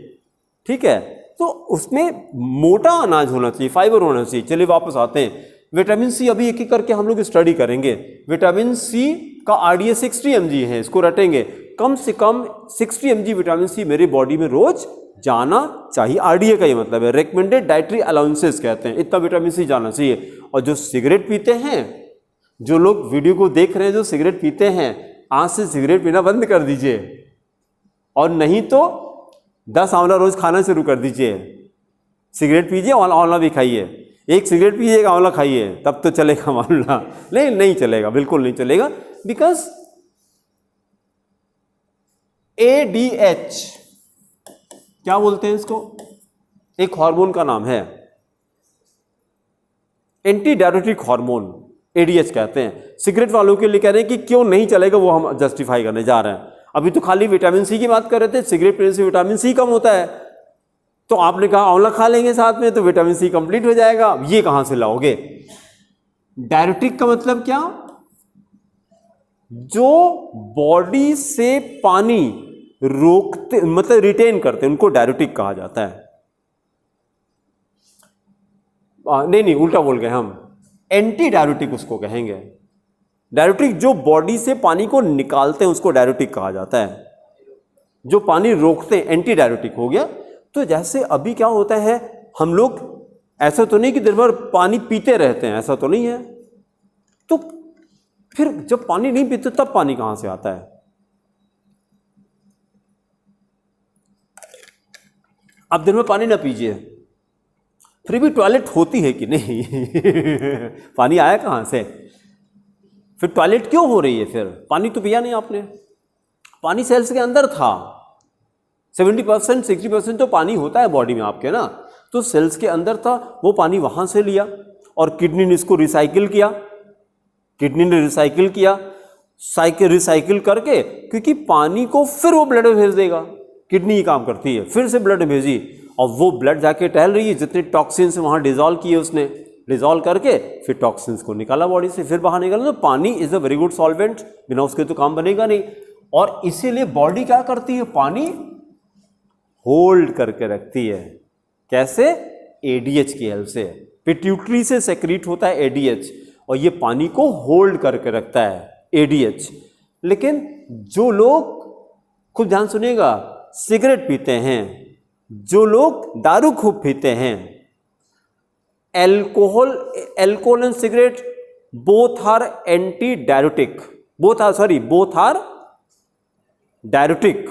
ठीक है। तो उसमें मोटा अनाज होना चाहिए, फाइबर होना चाहिए। चलिए वापस आते हैं, विटामिन सी अभी एक एक करके हम लोग स्टडी करेंगे। विटामिन सी का RDA 60 mg है, इसको रटेंगे। कम से कम 60 mg विटामिन सी मेरी बॉडी में रोज जाना चाहिए। RDA का ये मतलब है, रिकमेंडेड डाइटरी अलाउंसेस कहते हैं, इतना विटामिन सी जाना चाहिए। और जो सिगरेट पीते हैं, जो लोग वीडियो को देख रहे हैं जो सिगरेट पीते हैं, आज से सिगरेट पीना बंद कर दीजिए, और नहीं तो 10 आंवला रोज खाना शुरू कर दीजिए। सिगरेट पीजिए, आंवला भी खाइए। एक सिगरेट पीजिए, एक आंवला खाइए, तब तो चलेगा मामला। नहीं चलेगा, बिल्कुल नहीं चलेगा। बिकॉज ADH क्या बोलते हैं इसको, एक हार्मोन का नाम है, एंटी डायरेटिक हार्मोन, ADH कहते हैं। सिगरेट वालों के लिए कह रहे हैं कि क्यों नहीं चलेगा, वो हम जस्टिफाई करने जा रहे हैं। अभी तो खाली विटामिन सी की बात कर रहे थे, सिगरेट पीने से विटामिन सी कम होता है, तो आपने कहा आंवला खा लेंगे साथ में तो विटामिन सी कंप्लीट हो जाएगा। ये कहां से लाओगे? डायरेटिक का मतलब क्या, जो बॉडी से पानी रोकते, मतलब रिटेन करते हैं, उनको डायरेटिक कहा जाता है। नहीं उल्टा बोल गए हम, एंटी डायरेटिक उसको कहेंगे। डायरेटिक जो बॉडी से पानी को निकालते हैं उसको डायरेटिक कहा जाता है, जो पानी रोकते हैं एंटी डायरेटिक हो गया। तो जैसे अभी क्या होता है, हम लोग ऐसा तो नहीं कि दिन भर पानी पीते रहते हैं, ऐसा तो नहीं है। तो फिर जब पानी नहीं पीते तब पानी कहां से आता है? आप दिन में पानी ना पीजिए, फिर भी टॉयलेट होती है कि नहीं पानी आया कहां से? फिर टॉयलेट क्यों हो रही है? फिर पानी तो पिया नहीं आपने, पानी सेल्स के अंदर था। 70% 60% तो पानी होता है बॉडी में आपके ना, तो सेल्स के अंदर था, वो पानी वहां से लिया और किडनी ने इसको रिसाइकिल किया। किडनी ने रिसाइकिल किया, रिसाइकिल करके, क्योंकि पानी को फिर वो ब्लड में भेज देगा, किडनी ही काम करती है, फिर से ब्लड में भेजी और वो ब्लड जाके टहल रही है, जितने टॉक्सिन्स वहां डिजोल्व किए उसने, डिजोल्व करके फिर टॉक्सिन्स को निकाला बॉडी से, फिर बाहर निकाला। तो पानी is a very good solvent, बिना उसके तो काम बनेगा नहीं। और इसीलिए बॉडी क्या करती है, पानी होल्ड करके रखती है। कैसे? ADH की हेल्प से। पिट्यूटरी से सेक्रीट होता है ADH, और ये पानी को होल्ड करके रखता है ADH। लेकिन जो लोग, खूब ध्यान सुनिएगा, सिगरेट पीते हैं, जो लोग दारू खूब पीते हैं, alcohol and cigarette both are anti diuretic, both are diuretic.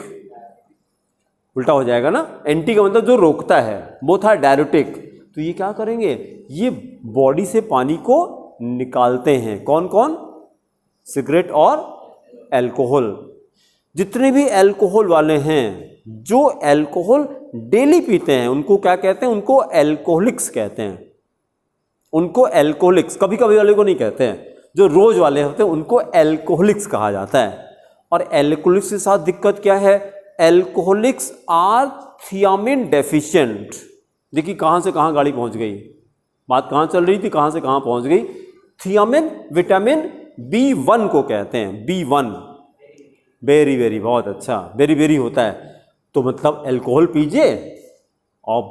उल्टा हो जाएगा ना, एंटी का मतलब जो रोकता है, बोथ आर डायरेटिक। तो ये क्या करेंगे, ये बॉडी से पानी को निकालते हैं। कौन कौन? सिगरेट और एल्कोहल। जितने भी एल्कोहल वाले हैं, जो एल्कोहल डेली पीते हैं, उनको क्या कहते हैं? उनको एल्कोहलिक्स कहते हैं। उनको एल्कोहलिक्स, कभी कभी वाले को नहीं कहते हैं, जो रोज वाले होते हैं उनको एल्कोहलिक्स कहा जाता है। और एल्कोहलिक्स के साथ दिक्कत क्या है? Alcoholics are thiamine deficient. देखिए कहां से कहां गाड़ी पहुंच गई, बात कहां चल रही थी, कहां से कहां पहुंच गई। थियामिन विटामिन B1 को कहते हैं, B1। बेरी बेरी, बहुत अच्छा, बेरी बेरी होता है। तो मतलब अल्कोहल पीजिए और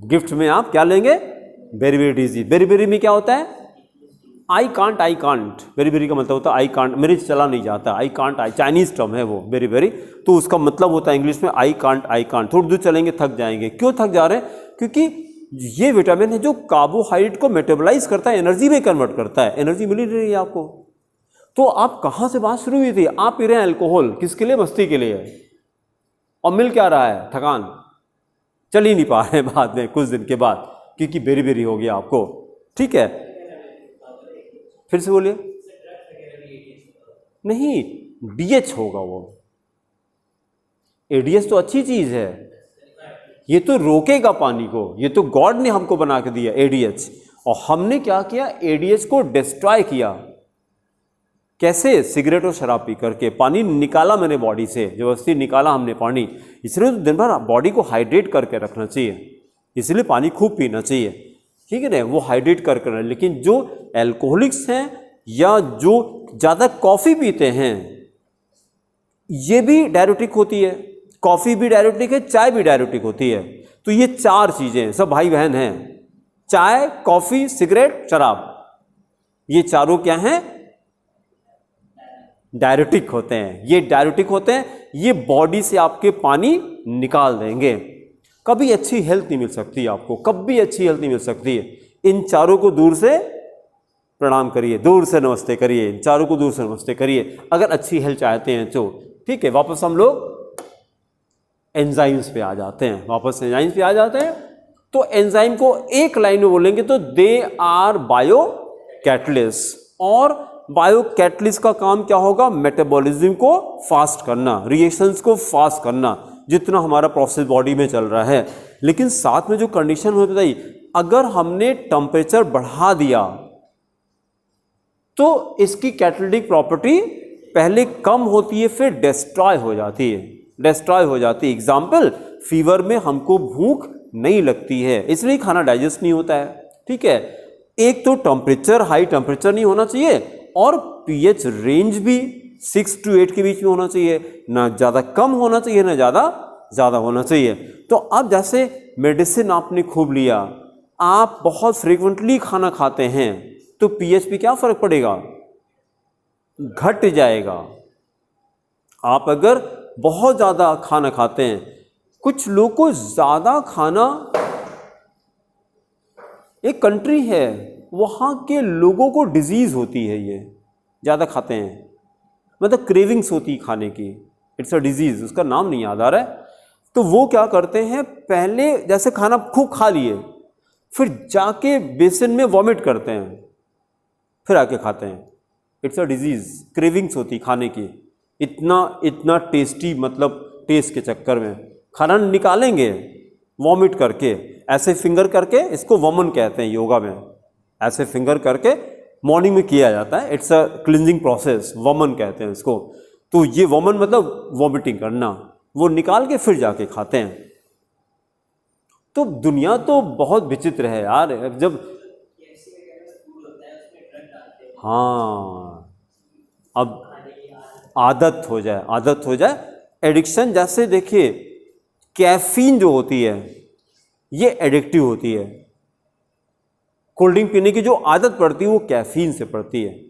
गिफ्ट में आप क्या लेंगे, beri beri disease. Beri beri में क्या होता है, आई कांट। बेरी बेरी का मतलब होता है आई कांट, मेरे चला नहीं जाता, I can't, I Chinese term है वो बेरी बेरी। तो उसका मतलब होता है इंग्लिश में आई कांट। थोड़ी दूर चलेंगे थक जाएंगे। क्यों थक जा रहे हैं, क्योंकि ये विटामिन है जो कार्बोहाइड्रेट को मेटाबोलाइज करता है, एनर्जी में कन्वर्ट करता है। एनर्जी मिल रही है आपको। तो आप कहाँ से बात शुरू हुई थी, आप पी रहे हैं अल्कोहल, किसके लिए, मस्ती के लिए, और मिल क्या रहा है, थकान, चल ही नहीं पा रहे बाद में कुछ दिन के बाद, क्योंकि बेरी बेरी हो गया आपको। ठीक है, फिर से बोलिए। नहीं, डीएच होगा वो। एडीएच तो अच्छी चीज है, ये तो रोकेगा पानी को, ये तो गॉड ने हमको बना के दिया एडीएच। और हमने क्या किया, एडीएच को डिस्ट्रॉय किया। कैसे, सिगरेट और शराब पी करके। पानी निकाला मैंने बॉडी से, जबरदस्ती निकाला हमने पानी। इसलिए तो दिन भर बॉडी को हाइड्रेट करके रखना चाहिए, इसलिए पानी खूब पीना चाहिए, ठीक है ना, वो हाइड्रेट करके। लेकिन जो एल्कोहलिक्स हैं या जो ज़्यादा कॉफ़ी पीते हैं, ये भी डायरेटिक होती है, कॉफ़ी भी डायरेटिक है, चाय भी डायरेटिक होती है। तो ये चार चीज़ें, सब भाई बहन हैं, चाय, कॉफ़ी, सिगरेट, शराब, ये चारों क्या हैं, डायरेटिक होते हैं। ये डायरेटिक होते हैं, ये बॉडी से आपके पानी निकाल देंगे। कभी अच्छी हेल्थ नहीं मिल सकती आपको, कभी अच्छी हेल्थ नहीं मिल सकती है। इन चारों को दूर से प्रणाम करिए, दूर से नमस्ते करिए, इन चारों को दूर से नमस्ते करिए, अगर अच्छी हेल्थ चाहते हैं तो। ठीक है, वापस हम लोग एंजाइम्स पे आ जाते हैं, वापस एंजाइम्स पे आ जाते हैं। तो एंजाइम को एक लाइन में बोलेंगे तो दे आर बायो कैटलिस्ट। और बायो कैटलिस्ट का काम क्या होगा, मेटाबॉलिज्म को फास्ट करना, रिएक्शंस को फास्ट करना, जितना हमारा प्रोसेस बॉडी में चल रहा है। लेकिन साथ में जो कंडीशन होती है, अगर हमने टेम्परेचर बढ़ा दिया तो इसकी कैटालिटिक प्रॉपर्टी पहले कम होती है, फिर डिस्ट्रॉय हो जाती है। एग्जाम्पल, फीवर में हमको भूख नहीं लगती है, इसलिए खाना डाइजेस्ट नहीं होता है। ठीक है, एक तो टेम्परेचर, हाई टेम्परेचर नहीं होना चाहिए, और पीएच रेंज भी 6 to 8 के बीच में होना चाहिए, ना ज़्यादा कम होना चाहिए, ना ज़्यादा होना चाहिए। तो अब जैसे मेडिसिन आपने खूब लिया, आप बहुत फ्रीक्वेंटली खाना खाते हैं, तो पीएच पे क्या फर्क पड़ेगा, घट जाएगा। आप अगर बहुत ज़्यादा खाना खाते हैं, कुछ लोग को ज़्यादा खाना, एक कंट्री है वहाँ के लोगों को डिजीज़ होती है, ये ज़्यादा खाते हैं, मतलब क्रेविंग्स होती है खाने की, इट्स अ डिजीज़, उसका नाम नहीं याद आ रहा है। तो वो क्या करते हैं, पहले जैसे खाना खूब खा लिए, फिर जाके बेसिन में वॉमिट करते हैं, फिर आके खाते हैं। इट्स अ डिजीज़, क्रेविंग्स होती खाने की, इतना टेस्टी, मतलब टेस्ट के चक्कर में खाना निकालेंगे वॉमिट करके, ऐसे फिंगर करके, इसको वमन कहते हैं योगा में, ऐसे फिंगर करके मॉर्निंग में किया जाता है, इट्स अ क्लिनजिंग प्रोसेस, वमन कहते हैं इसको। तो ये वमन मतलब वॉमिटिंग करना, वो निकाल के फिर जाके खाते हैं। तो दुनिया तो बहुत विचित्र है यार, जब हाँ, अब आदत हो जाए, एडिक्शन। जैसे देखिए, कैफीन जो होती है ये एडिक्टिव होती है, कोल्ड ड्रिंक पीने की जो आदत पड़ती है वो कैफीन से पड़ती है।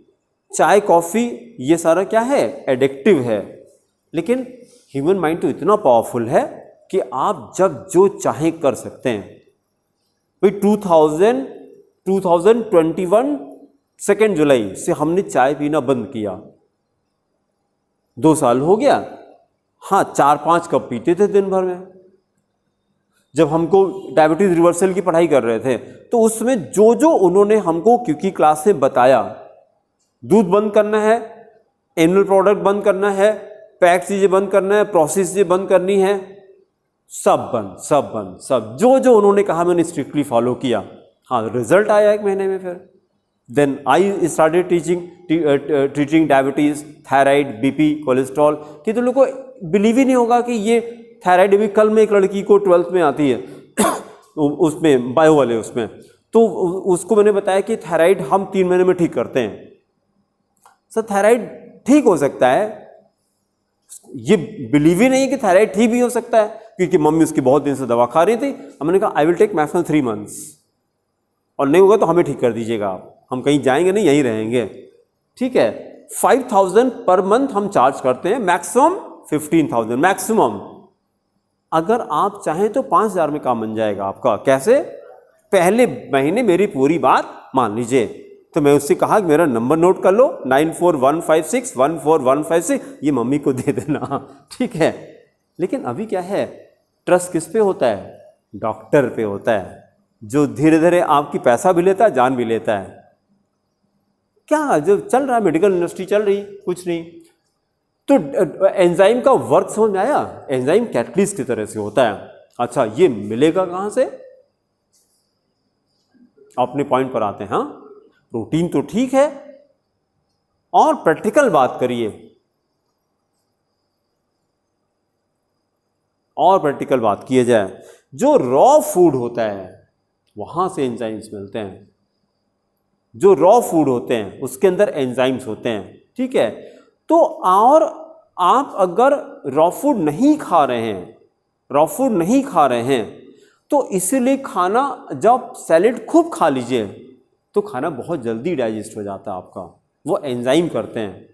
चाय, कॉफ़ी, ये सारा क्या है, एडिक्टिव है। लेकिन ह्यूमन माइंड तो इतना पावरफुल है कि आप जब जो चाहें कर सकते हैं। भाई 2021 2 जुलाई से हमने चाय पीना बंद किया, 2 साल हो गया। हाँ, 4-5 कप पीते थे दिन भर में। जब हमको डायबिटीज़ रिवर्सल की पढ़ाई कर रहे थे, तो उसमें जो उन्होंने हमको क्योंकि क्लास में बताया, दूध बंद करना है, एनिमल प्रोडक्ट बंद करना है, पैक चीज़ें बंद करना है, प्रोसेस चीज़ें बंद करनी है, सब बंद, जो उन्होंने कहा मैंने स्ट्रिक्टली फॉलो किया। हाँ, रिजल्ट आया 1 महीने में। फिर then I started treating diabetes, thyroid, BP, cholesterol. कि तो लोग को बिलीव ही नहीं होगा कि ये थायराइड भी। कल में एक लड़की को 12th में आती है उसमें बायो वाले, उसमें तो उसको मैंने बताया कि थायराइड हम 3 महीने में ठीक करते हैं। सर थायराइड ठीक हो सकता है, ये बिलीव ही नहीं कि थायराइड ठीक भी हो सकता है, क्योंकि मम्मी उसकी बहुत दिन से दवा खा रही थी। अब मैंने कहा I will take maximum 3 months, और नहीं होगा तो हमें ठीक कर दीजिएगा आप, हम कहीं जाएंगे नहीं, यहीं रहेंगे, ठीक है। 5,000 पर मंथ हम चार्ज करते हैं, मैक्सिमम 15,000 मैक्सिमम। अगर आप चाहें तो 5,000 में काम बन जाएगा आपका। कैसे? पहले महीने मेरी पूरी बात मान लीजिए। तो मैं उससे कहा कि मेरा नंबर नोट कर लो, 9415614156, ये मम्मी को दे देना, ठीक है। लेकिन अभी क्या है, ट्रस्ट किस पे होता है? डॉक्टर पे होता है, जो धीरे धीरे आपकी पैसा भी लेता है, जान भी लेता है। क्या जो चल रहा है, मेडिकल इंडस्ट्री चल रही, कुछ नहीं। तो एंजाइम का वर्क समझ में आया? एंजाइम कैटलिस्ट की तरह से होता है। अच्छा, ये मिलेगा कहां से? अपने पॉइंट पर आते हैं। हाँ, प्रोटीन तो ठीक है, और प्रैक्टिकल बात करिए, और प्रैक्टिकल बात किए जाए, जो रॉ फूड होता है वहां से एंजाइम्स मिलते हैं। जो रॉ फूड होते हैं उसके अंदर एंजाइम्स होते हैं, ठीक है। तो और आप अगर रॉ फूड नहीं खा रहे हैं, रॉ फूड नहीं खा रहे हैं, तो इसीलिए खाना, जब सैलेड खूब खा लीजिए तो खाना बहुत जल्दी डाइजेस्ट हो जाता है आपका। वो एंजाइम करते हैं,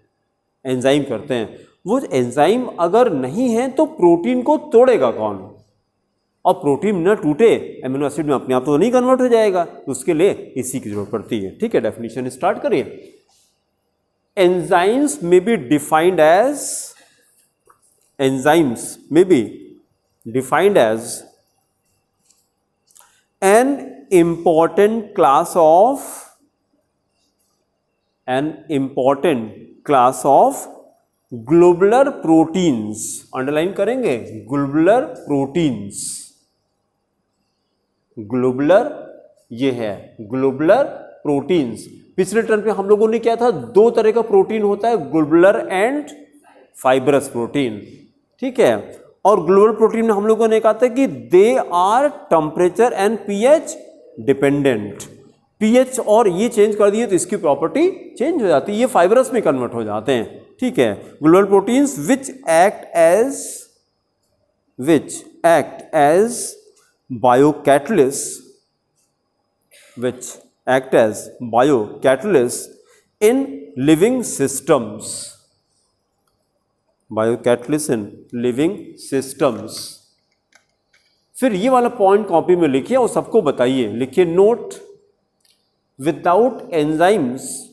एंजाइम करते हैं। वो एंजाइम अगर नहीं है तो प्रोटीन को तोड़ेगा कौन? और प्रोटीन न टूटे, एमिनो एसिड में अपने आप तो नहीं कन्वर्ट हो जाएगा, तो उसके लिए इसी की जरूरत पड़ती है, ठीक है। डेफिनेशन स्टार्ट करिए। एंजाइम्स में बी डिफाइंड एज, एंजाइम्स में be defined as an important class of globular proteins। Underline करेंगे, ग्लोबुलर प्रोटीन्स। ग्लोबुलर ये है, ग्लोबुलर प्रोटीन्स। पिछले टर्म पे हम लोगों ने क्या था, 2 तरह का प्रोटीन होता है, ग्लोबुलर एंड फाइब्रस प्रोटीन, ठीक है। और ग्लोबुलर प्रोटीन में हम लोगों ने कहा था कि they are temperature and pH dependent. PH और ये चेंज कर दिए तो इसकी प्रॉपर्टी चेंज हो जाती है, ये फाइब्रस में कन्वर्ट हो जाते हैं, ठीक है। Globular proteins which act as biocatalyst in living systems. Biocatalyst in living systems. फिर ये वाला पॉइंट कॉपी में लिखिए और सबको बताइए, लिखिए नोट, विदाउट एंजाइम्स।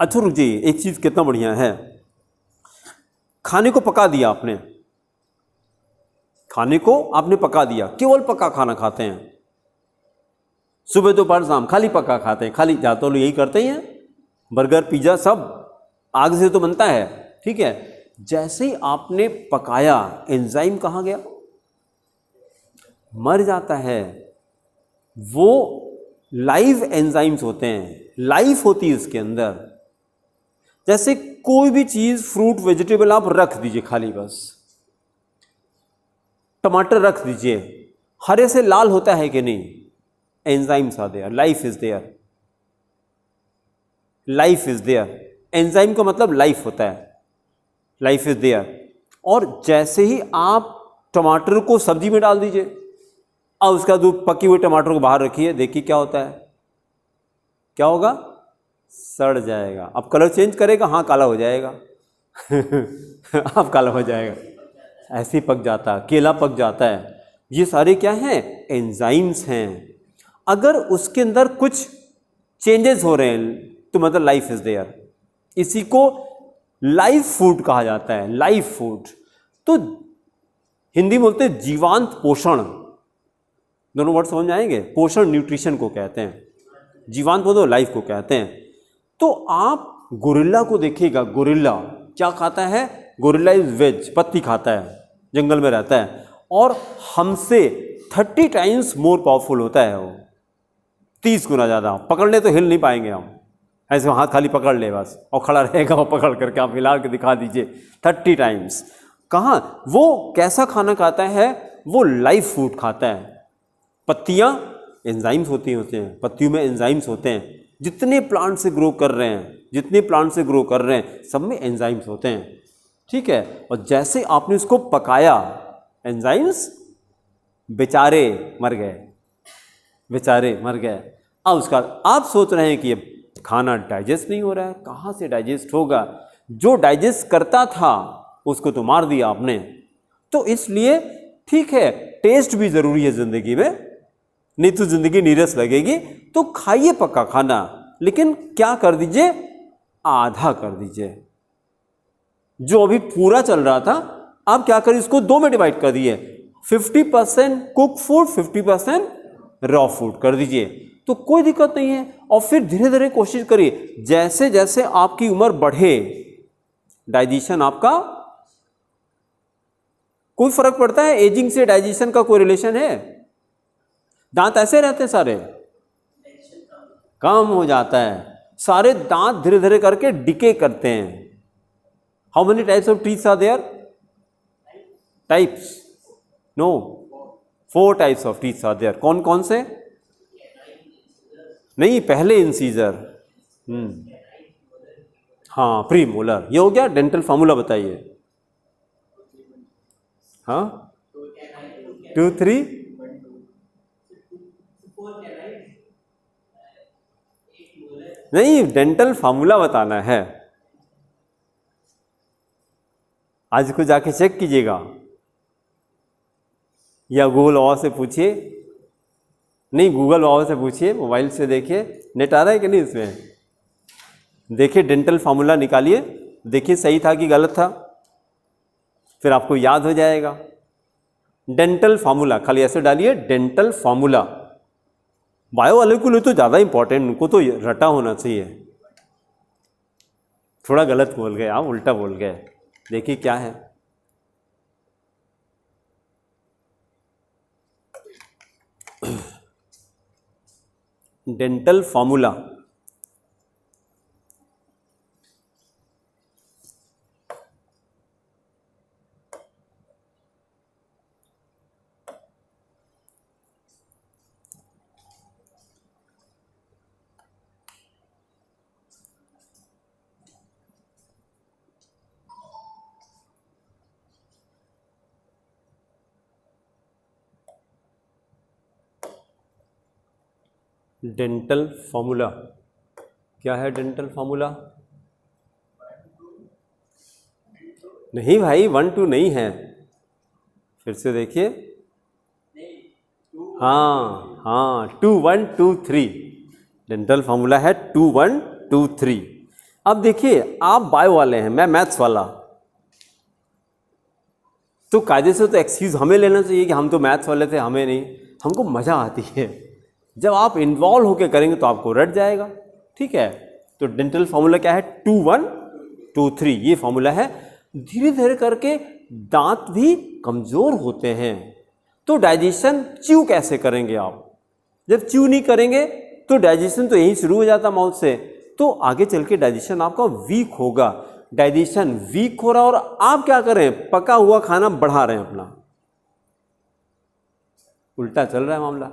अच्छा रुक जाइए, एक चीज कितना बढ़िया है, खाने को पका दिया आपने, खाने को आपने पका दिया, केवल पका खाना खाते हैं, सुबह दोपहर शाम खाली पका खाते हैं, खाली जाते लोग यही करते ही हैं, बर्गर पिज्जा सब आग से तो बनता है, ठीक है। जैसे ही आपने पकाया, एंजाइम कहाँ गया? मर जाता है। वो लाइव एंजाइम्स होते हैं, लाइफ होती है इसके अंदर। जैसे कोई भी चीज, फ्रूट वेजिटेबल आप रख दीजिए खाली, बस टमाटर रख दीजिए, हरे से लाल होता है कि नहीं? Enzymes are there, life is there, life is there. Enzyme का मतलब लाइफ होता है, लाइफ इज देयर। और जैसे ही आप टमाटर को सब्जी में डाल दीजिए, अब उसका दूध पके हुए टमाटर को बाहर रखिए, देखिए क्या होता है, क्या होगा? सड़ जाएगा। अब कलर चेंज करेगा, हाँ काला हो जाएगा अब काला हो जाएगा, ऐसे ही पक जाता है, केला पक जाता है। ये सारे क्या हैं? एंजाइम्स हैं। अगर उसके अंदर कुछ चेंजेस हो रहे हैं तो मतलब लाइफ इज देयर। इसी को लाइफ फूड कहा जाता है, लाइफ फूड। तो हिंदी बोलते हैं जीवांत पोषण, दोनों वर्ड समझ में आएंगे। पोषण न्यूट्रिशन को कहते हैं, जीवांत बोलो लाइफ को कहते हैं। तो आप गोरिल्ला को देखिएगा, गोरिल्ला क्या खाता है? गोरिल्ला इज वेज, पत्ती खाता है, जंगल में रहता है, और हमसे 30 टाइम्स मोर पावरफुल होता है वो, 30 गुना ज़्यादा। पकड़ने तो हिल नहीं पाएंगे हम, ऐसे हाथ खाली पकड़ ले बस, और खड़ा रहेगा वो पकड़ करके, आप हिला के दिखा दीजिए 30 टाइम्स। कहाँ, वो कैसा खाना खाता है, वो लाइव फूड खाता है। पत्तियाँ एंजाइम्स होती हैं, पत्तियों में एंजाइम्स होते हैं। जितने प्लांट से ग्रो कर रहे हैं, जितने प्लांट से ग्रो कर रहे हैं, सब में एंजाइम्स होते हैं, ठीक है। और जैसे आपने उसको पकाया, एंजाइम्स बेचारे मर गए, बेचारे मर गए। अब उसका आप सोच रहे हैं कि ये खाना डाइजेस्ट नहीं हो रहा है, कहाँ से डाइजेस्ट होगा? जो डाइजेस्ट करता था उसको तो मार दिया आपने। तो इसलिए ठीक है, टेस्ट भी जरूरी है जिंदगी में, नहीं तो जिंदगी नीरस लगेगी। तो खाइए पक्का खाना, लेकिन क्या कर दीजिए, आधा कर दीजिए। जो अभी पूरा चल रहा था, आप क्या करिए, इसको 2 में डिवाइड कर दिए, 50% कुक फूड, 50% रॉ फूड कर दीजिए, तो कोई दिक्कत नहीं है। और फिर धीरे धीरे कोशिश करिए, जैसे जैसे आपकी उम्र बढ़े, डाइजेशन आपका, कोई फर्क पड़ता है एजिंग से डाइजेशन का कोई रिलेशन है? दांत ऐसे रहते हैं सारे, कम हो जाता है, सारे दांत धीरे धीरे करके डिके करते हैं। How many types of teeth are there? Types? No, 4 types of teeth are there. कौन कौन से? नहीं, पहले इंसीजर, हाँ, प्री मोलर। ये हो गया डेंटल फॉर्मूला, बताइए। हाँ, 2 3 नहीं, डेंटल फॉर्मूला बताना है। आज को जाके चेक कीजिएगा, या गूगल बाबा से पूछिए। नहीं, गूगल बाबा से पूछिए, मोबाइल से देखिए, नेट आ रहा है कि नहीं इसमें, देखिए डेंटल फार्मूला निकालिए, देखिए सही था कि गलत था, फिर आपको याद हो जाएगा। डेंटल फार्मूला खाली ऐसे डालिए, डेंटल फार्मूला। बायो वाले को लिए तो ज़्यादा इंपॉर्टेंट, उनको तो रटा होना चाहिए। थोड़ा गलत बोल गए आप, उल्टा बोल गए। देखिए क्या है, डेंटल फार्मूला। डेंटल फार्मूला क्या है? डेंटल फार्मूला नहीं भाई, 1 2 नहीं है, फिर से देखिए। हाँ हाँ, 2 1 2 3, डेंटल फार्मूला है 2 1 2 3। अब देखिए, आप बायो वाले हैं, मैं मैथ्स वाला, तो कायदे से तो एक्सक्यूज हमें लेना चाहिए कि हम तो मैथ्स वाले थे, हमें नहीं। हमको मज़ा आती है, जब आप इन्वॉल्व होकर करेंगे तो आपको रट जाएगा, ठीक है। तो डेंटल फार्मूला क्या है? 2 1 2 3, ये फार्मूला है। धीरे धीरे करके दांत भी कमज़ोर होते हैं, तो डाइजेशन च्यू कैसे करेंगे आप? जब च्यू नहीं करेंगे तो डाइजेशन तो यहीं शुरू हो जाता माउथ से, तो आगे चल के डाइजेशन आपका वीक होगा। डाइजेशन वीक हो रहा और आप क्या कर रहे हैं? पका हुआ खाना बढ़ा रहे हैं अपना, उल्टा चल रहा है मामला।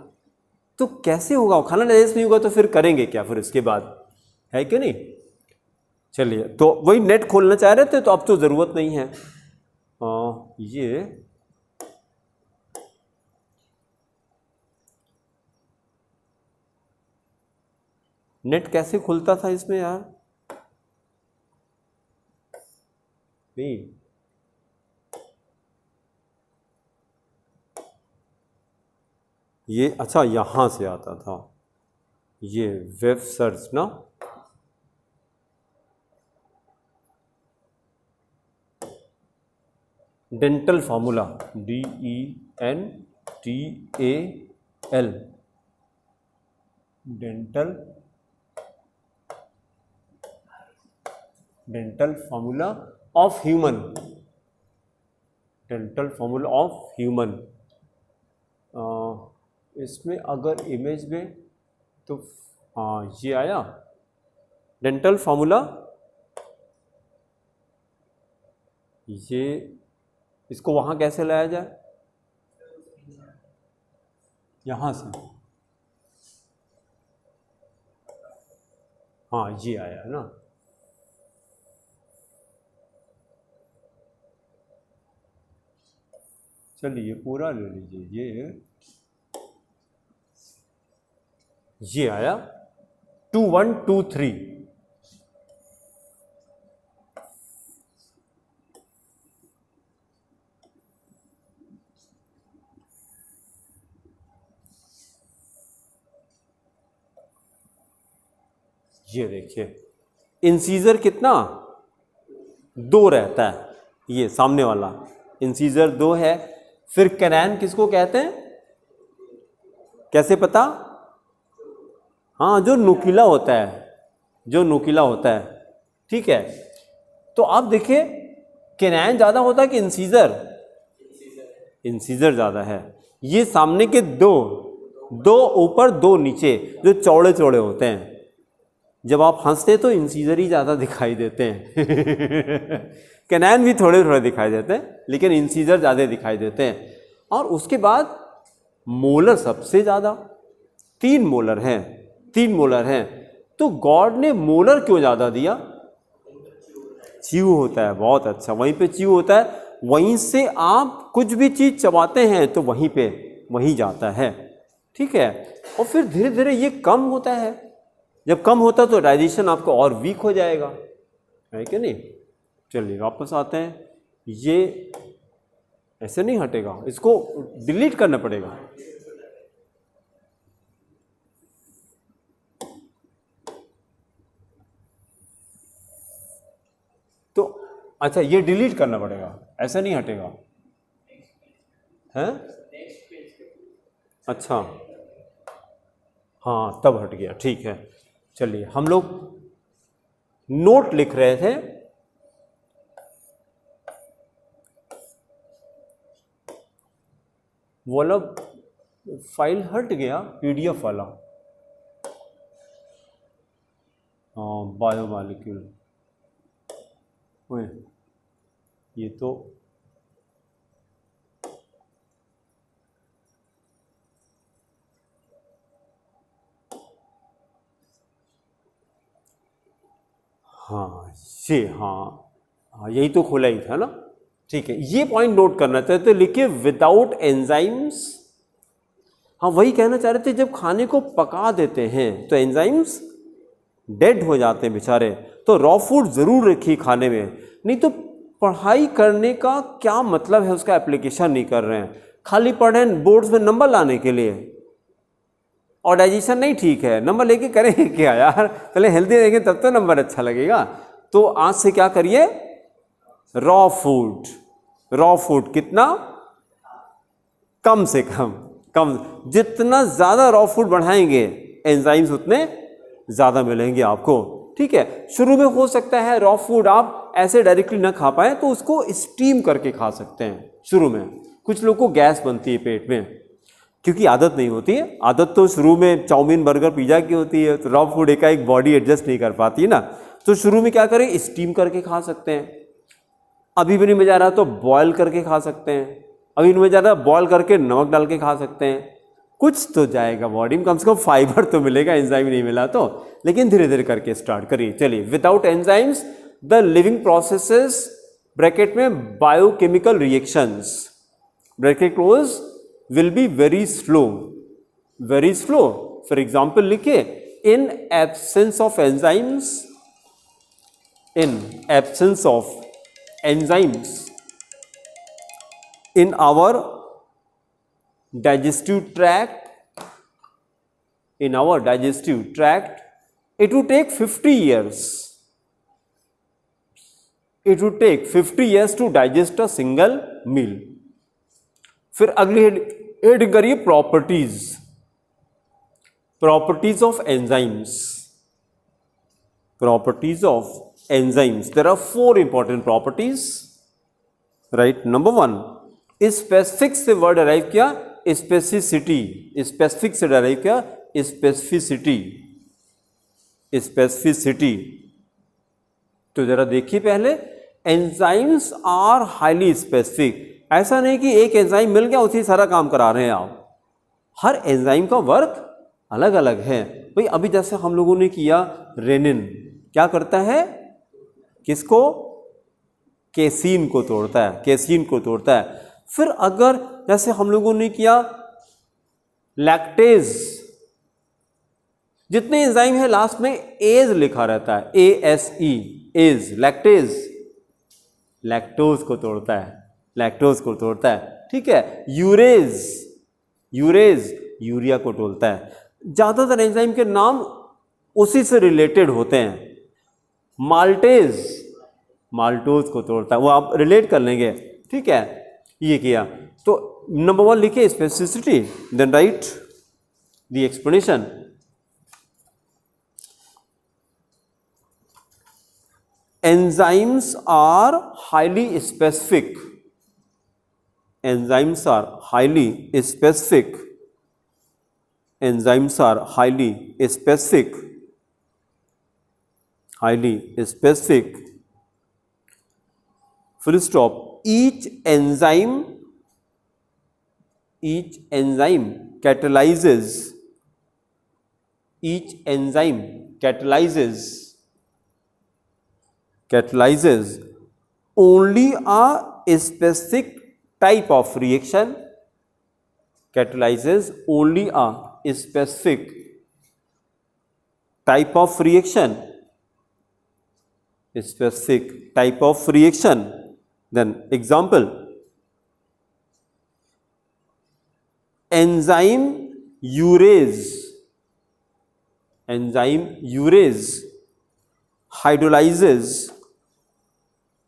तो कैसे होगा? खाना डाइजेस्ट नहीं होगा तो फिर करेंगे क्या फिर इसके बाद, है कि नहीं? चलिए, तो वही नेट खोलना चाह रहे थे, तो अब तो ज़रूरत नहीं है। ये नेट कैसे खुलता था इसमें यार? नहीं, ये अच्छा यहाँ से आता था, ये वेब सर्च ना, dental formula, DENTAL, dental formula of human, dental formula of human. इसमें अगर इमेज में तो हाँ, ये आया डेंटल फार्मूला, ये इसको वहां कैसे लाया जाए? यहां से, हाँ ये आया है ना। चलिए पूरा ले लीजिए, ये आया 2123। ये देखिए इंसीजर कितना 2 रहता है, ये सामने वाला इंसीजर 2 है। फिर कैनान किसको कहते हैं, कैसे पता? हाँ जो नुकीला होता है, जो नुकीला होता है, ठीक है। तो आप देखिए कैनान ज्यादा होता है कि इंसीजर? इंसीजर ज्यादा है। ये सामने के दो ऊपर 2 नीचे जो चौड़े चौड़े होते हैं, जब आप हंसते हैं तो इंसीजर ही ज़्यादा दिखाई देते हैं कैनान भी थोड़े थोड़े दिखाई देते हैं, लेकिन इंसीजर ज़्यादा दिखाई देते हैं। और उसके बाद मोलर सबसे ज़्यादा, 3 मोलर हैं, 3 मोलर हैं। तो गॉड ने मोलर क्यों ज़्यादा दिया? च्यू होता है, बहुत अच्छा, वहीं पे च्यू होता है, वहीं से आप कुछ भी चीज़ चबाते हैं तो वहीं जाता है, ठीक है। और फिर धीरे धीरे ये कम होता है, जब कम होता तो डाइजेशन आपको और वीक हो जाएगा, है कि नहीं। चलिए वापस आते हैं, ये ऐसे नहीं हटेगा, इसको डिलीट करना पड़ेगा। तो अच्छा ये डिलीट करना पड़ेगा, ऐसे नहीं हटेगा, है? अच्छा हाँ तब हट गया, ठीक है। चलिए हम लोग नोट लिख रहे थे, वो वाला फाइल हट गया, पीडीएफ वाला, हाँ बायोमॉलिक्यूल, ये तो हाँ ये हाँ यही तो खोला ही था ना, ठीक है। ये पॉइंट नोट करना चाहते, तो लिखिए विदाउट एंजाइम्स, हाँ वही कहना चाह रहे थे, जब खाने को पका देते हैं तो एंजाइम्स डेड हो जाते हैं बेचारे, तो रॉ फूड जरूर रखिए खाने में, नहीं तो पढ़ाई करने का क्या मतलब है, उसका एप्लीकेशन नहीं कर रहे हैं, खाली पढ़े बोर्ड्स में नंबर लाने के लिए, और डाइजेशन नहीं ठीक है, नंबर लेके करेंगे क्या यार, पहले हेल्दी रहेंगे तब तो नंबर अच्छा लगेगा। तो आज से क्या करिए, रॉ फूड कितना, कम से कम, जितना ज़्यादा रॉ फूड बढ़ाएंगे एंजाइम्स उतने ज़्यादा मिलेंगे आपको, ठीक है। शुरू में हो सकता है रॉ फूड आप ऐसे डायरेक्टली ना खा पाए, तो उसको स्टीम करके खा सकते हैं शुरू में। कुछ लोग को गैस बनती है पेट में, क्योंकि आदत नहीं होती है, आदत तो शुरू में चाउमीन बर्गर पिज़्ज़ा की होती है, तो रॉ फूड एक बॉडी एडजस्ट नहीं कर पाती है ना, तो शुरू में क्या करें, स्टीम करके खा सकते हैं। अभी भी नहीं मजा आ रहा तो बॉयल करके खा सकते हैं, अभी नहीं मजा आ रहा बॉयल करके नमक डाल के खा सकते हैं, कुछ तो जाएगा बॉडी में, कम से कम फाइबर तो मिलेगा, एंजाइम नहीं मिला तो, लेकिन धीरे धीरे करके स्टार्ट करिए। चलिए, without enzymes the living processes bracket में biochemical reactions bracket close will be very slow, very slow. For example लिखिए, in absence of enzymes, in absence of enzymes in our digestive tract, in our digestive tract, it would take 50 years, it would take 50 years to digest a single meal. फिर अगली head करिए properties, properties of enzymes, properties of enzymes. There are 4 important properties, right? Number 1, specific से word arrive किया specificity, specific से derive किया specificity, specificity। तो जरा देखिए पहले, enzymes are highly specific, ऐसा नहीं कि एक एंजाइम मिल गया उसी सारा काम करा रहे हैं आप, हर एंजाइम का वर्क अलग अलग है। भाई अभी जैसे हम लोगों ने किया, रेनिन क्या करता है, किसको, केसीन को तोड़ता है, केसीन को तोड़ता है। फिर अगर जैसे हम लोगों ने किया लैक्टेज, जितने एंजाइम है लास्ट में एज लिखा रहता है, ASE, एज, लैक्टेज, लैक्टोज को तोड़ता है, लैक्टोज को तोड़ता है, ठीक है। यूरेज, यूरेज यूरिया को तोड़ता है। ज्यादातर एंजाइम के नाम उसी से रिलेटेड होते हैं। माल्टेज, माल्टोज को तोड़ता है, वो आप रिलेट कर लेंगे, ठीक है। ये किया तो नंबर 1 लिखे specificity, then write the explanation. Enzymes are highly specific, enzymes are highly specific, enzymes are highly specific, highly specific, full stop. Each enzyme catalyzes, each enzyme catalyzes only a specific type of reaction, catalyzes only a specific type of reaction, specific type of reaction. Then example, enzyme urease, enzyme urease hydrolyzes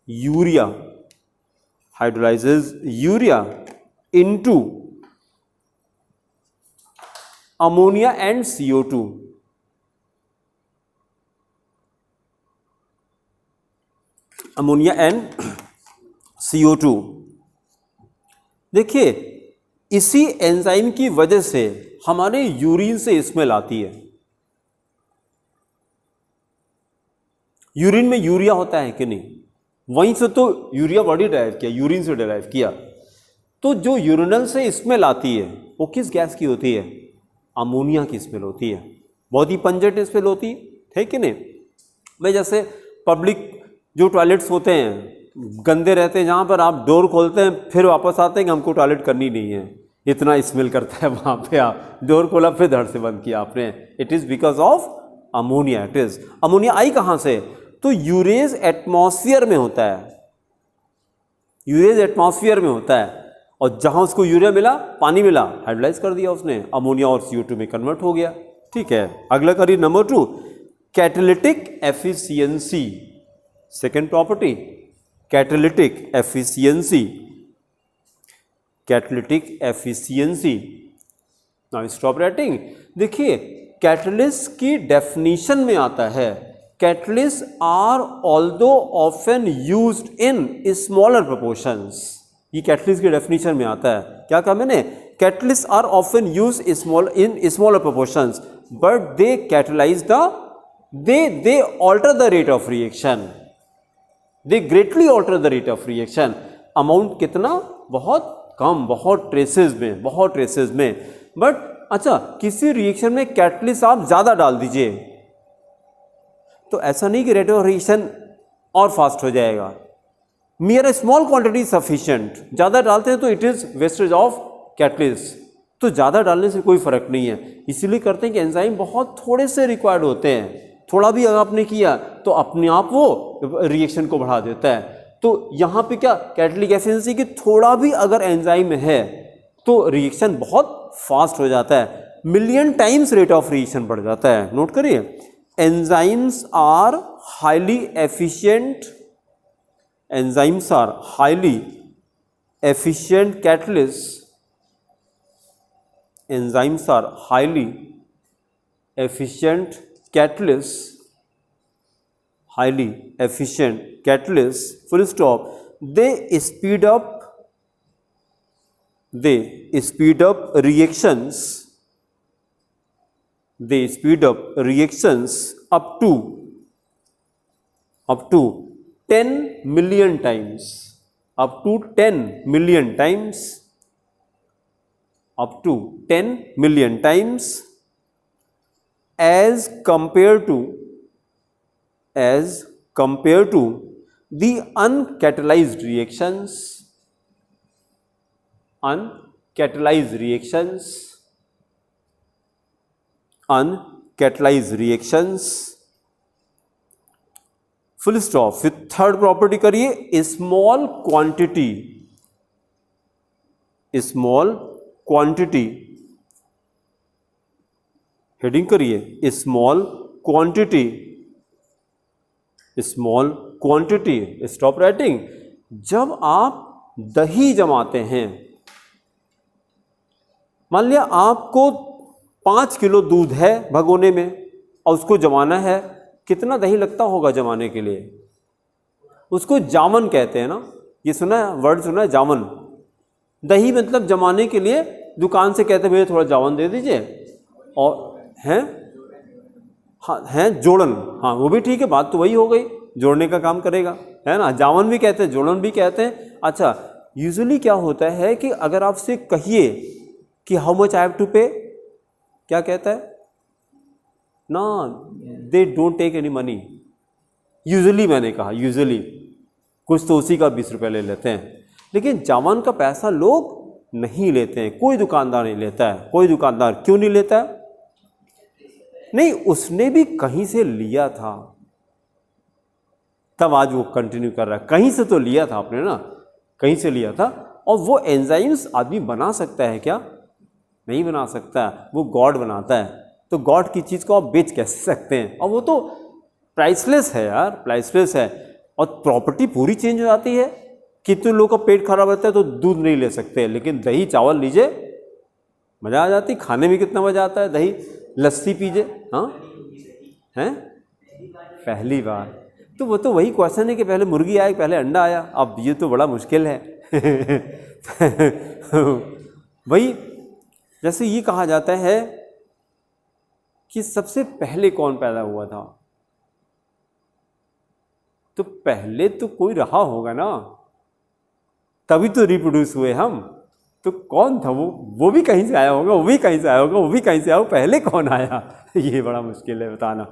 urea, hydrolyzes urea into ammonia and CO2, ammonia and CO2। देखिए इसी enzyme की वजह से हमारे urine से smell आती है। Urine में यूरिया होता है कि नहीं, वहीं से तो यूरिया बॉडी डिराइव किया, यूरिन से डिराइव किया। तो जो यूरिनल से स्मेल आती है वो किस गैस की होती है, अमोनिया की स्मेल होती है। बहुत ही पंजेंट स्मेल होती है कि नहीं। मैं जैसे पब्लिक जो टॉयलेट्स होते हैं गंदे रहते हैं, जहाँ पर आप डोर खोलते हैं फिर वापस आते हैं कि हमको टॉयलेट करनी नहीं है, इतना स्मेल करता है वहाँ पे। आप डोर खोला फिर धड़ से बंद किया आपने, it is because of ammonia. It is ammonia आई कहाँ से, तो यूरेज एटमॉस्फेयर में होता है, यूरेज एटमॉस्फेयर में होता है। और जहाँ उसको यूरिया मिला, पानी मिला, हाइड्रोलाइज कर दिया उसने, अमोनिया और CO2 में कन्वर्ट हो गया। ठीक है, अगला करिए number 2, catalytic efficiency. Second property catalytic efficiency, catalytic efficiency. Now stop writing. देखिए कैटलिस्ट की डेफिनेशन में आता है, catalyst are although often used in smaller proportions. ये कैटलिस्ट की डेफिनेशन में आता है। क्या कहा मैंने, catalyst are often used in smaller proportions but they catalyse they alter the rate of reaction, they greatly alter the rate of reaction. Amount कितना, बहुत कम, बहुत ट्रेसेस में, बहुत ट्रेसेस में। बट अच्छा, किसी रिएक्शन में कैटलिस्ट आप ज़्यादा डाल दीजिए तो ऐसा नहीं कि रेट ऑफ रिएक्शन और फास्ट हो जाएगा। मियर स्मॉल क्वांटिटी सफिशिएंट, ज़्यादा डालते हैं तो it is wastage of catalyst, तो ज़्यादा डालने से कोई फ़र्क नहीं है। इसीलिए करते हैं कि एंजाइम बहुत थोड़े से रिक्वायर्ड होते हैं, थोड़ा भी अगर आपने किया तो अपने आप वो रिएक्शन को बढ़ा देता है। तो यहाँ पे क्या, कैटालिटिक एफिशिएंसी की थोड़ा भी अगर एंजाइम है तो रिएक्शन बहुत फास्ट हो जाता है, million times rate of reaction बढ़ जाता है। नोट करिए, enzymes are highly efficient, enzymes are highly efficient catalyst, enzymes are highly efficient catalysts, highly efficient catalysts, full stop. They speed up reactions, they speed up reactions up to 10 million times, up to 10 million times, up to 10 million times as compared to the uncatalyzed reactions, uncatalyzed reactions, full stop. फिर third property करिए, small quantity heading करिए, small quantity, stop writing. जब आप दही जमाते हैं, मान लिया आपको 5 किलो दूध है भगोने में और उसको जमाना है, कितना दही लगता होगा जमाने के लिए? उसको जामन कहते हैं ना, ये सुना है, वर्ड सुना है जामन। दही मतलब जमाने के लिए दुकान से कहते हैं भैया थोड़ा जामन दे दीजिए, और हैं हाँ हैं जोड़न, हाँ वो भी ठीक है, बात तो वही हो गई, जोड़ने का काम करेगा, है ना। जामन भी कहते हैं, जोड़न भी कहते हैं। अच्छा, यूजुअली क्या होता है कि अगर आपसे कहिए कि how much I have to pay, क्या कहता है ना, they don't take any money. Usually मैंने कहा, यूजुअली कुछ तो उसी का 20 रुपये ले लेते हैं, लेकिन जामन का पैसा लोग नहीं लेते हैं, कोई दुकानदार नहीं लेता है। कोई दुकानदार क्यों नहीं लेता है? नहीं, उसने भी कहीं से लिया था, तब आज वो कंटिन्यू कर रहा है। कहीं से तो लिया था आपने ना, कहीं से लिया था। और वो एंजाइम्स आदमी बना सकता है क्या? नहीं बना सकता, वो गॉड बनाता है। तो गॉड की चीज़ को आप बेच कैसे सकते हैं? और वो तो प्राइसलेस है यार, प्राइसलेस है। और प्रॉपर्टी पूरी चेंज हो जाती है। कितने लोगों का पेट खराब रहता है तो दूध नहीं ले सकते, लेकिन दही चावल लीजिए, मज़ा आ जाती, खाने में कितना मज़ा आता है। दही लस्सी पीजिए, हाँ हैं पहली बार। तो वो तो वही क्वेश्चन है कि पहले मुर्गी आया पहले अंडा आया। अब ये तो बड़ा मुश्किल है। वही जैसे ये कहा जाता है कि सबसे पहले कौन पैदा हुआ था, तो पहले तो कोई रहा होगा ना, तभी तो रिप्रोड्यूस हुए हम। तो कौन था वो भी कहीं से आया होगा, वो भी कहीं से आया होगा, वो भी कहीं से आया होगा, पहले कौन आया? ये बड़ा मुश्किल है बताना।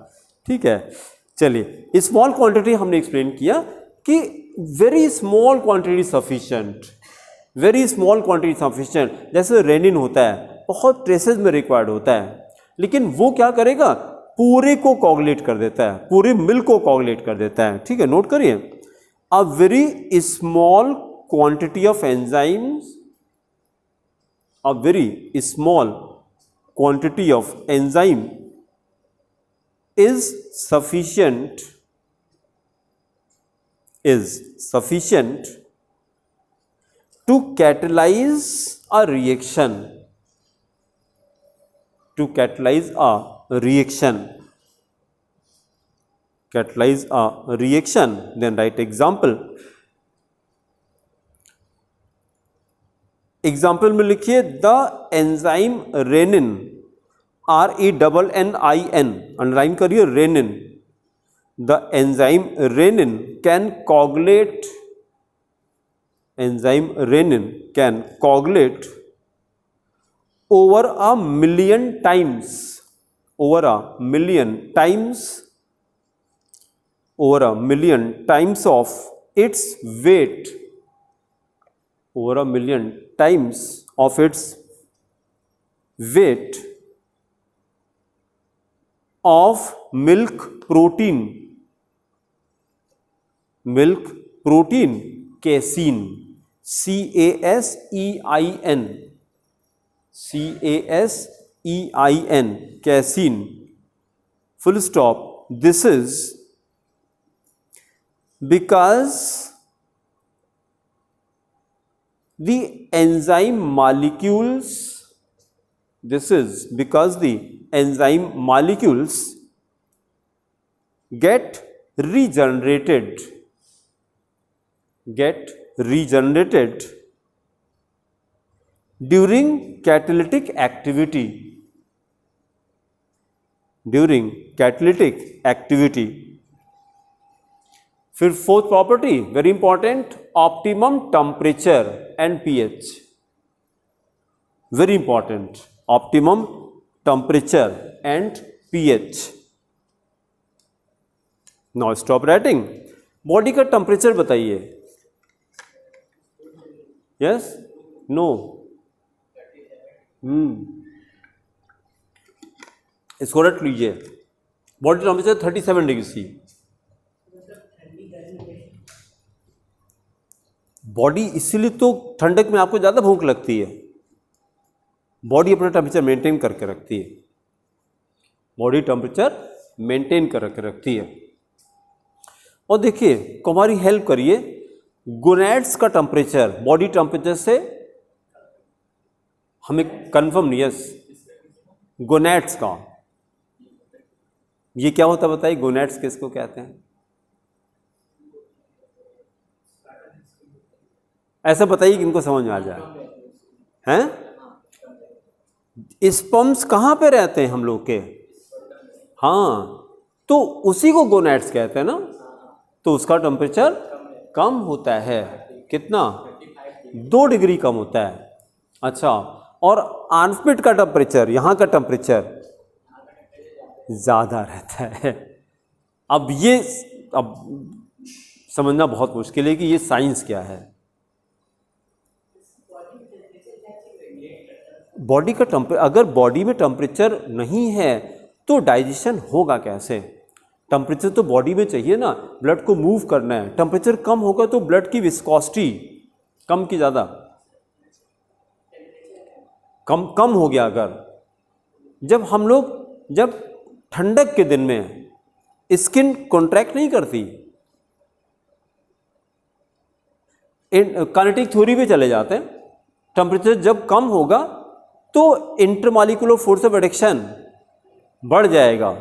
ठीक है, चलिए स्मॉल क्वांटिटी हमने एक्सप्लेन किया कि very small quantity sufficient, very small quantity sufficient. जैसे रेनिन होता है, बहुत ट्रेसेस में रिक्वायर्ड होता है, लेकिन वो क्या करेगा, पूरे को कोगुलेट कर देता है, पूरे मिल्क को कोगुलेट कर देता है। ठीक है, नोट करिए, a very small quantity of enzymes, a very small quantity of enzyme is sufficient to catalyze a reaction, catalyze a reaction. Then write example. Example में लिखिए, the enzyme rennin, RENNIN, underline करिए, rennin. The enzyme rennin can coagulate, enzyme rennin can coagulate over a million times, over a million times of its weight, over a million times of its weight of milk protein, casein, CASEIN, casein, full stop. This is because the enzyme molecules, this is because the enzyme molecules get regenerated during catalytic activity, फिर fourth property very important, optimum temperature and pH, very important, optimum temperature and pH. Now stop writing. Body का temperature बताइए, yes, no, इसको रट लीजिए। Body temperature 37 degree C. Body इसीलिए तो ठंडक में आपको ज़्यादा भूख लगती है, बॉडी अपना टेम्परेचर मेंटेन करके रखती है, बॉडी टेम्परेचर मेंटेन करके रखती है। और देखिए, हमारी हेल्प करिए, गोनैड्स का टेम्परेचर बॉडी टेम्परेचर से हमें कंफर्म नहीं, यस, गोनैड्स का, ये क्या होता है बताइए, गोनैड्स किसको कहते हैं? ऐसा बताइए कि इनको समझ में आ जाए। हैं? स्पर्म्स कहाँ पे रहते हैं हम लोग के? हाँ, तो उसी को गोनैड्स कहते हैं ना। तो उसका टेम्परेचर कम होता है, कितना? 2 डिग्री कम होता है। अच्छा, और आर्मपिट का टेम्परेचर, यहाँ का टेम्परेचर ज़्यादा रहता है। अब समझना बहुत मुश्किल है कि ये साइंस क्या है। बॉडी का टेम्परेचर, अगर बॉडी में टेम्परेचर नहीं है तो डाइजेशन होगा कैसे? टेम्परेचर तो बॉडी में चाहिए ना, ब्लड को मूव करना है। टेम्परेचर कम होगा तो ब्लड की विस्कोसिटी कम की ज़्यादा, कम हो गया। अगर जब ठंडक के दिन में स्किन कॉन्ट्रैक्ट नहीं करती, काइनेटिक थ्योरी पे चले जाते हैं, टेम्परेचर जब कम होगा तो इंटरमॉलिक्यूलर फोर्स ऑफ एडिक्शन बढ़ जाएगा,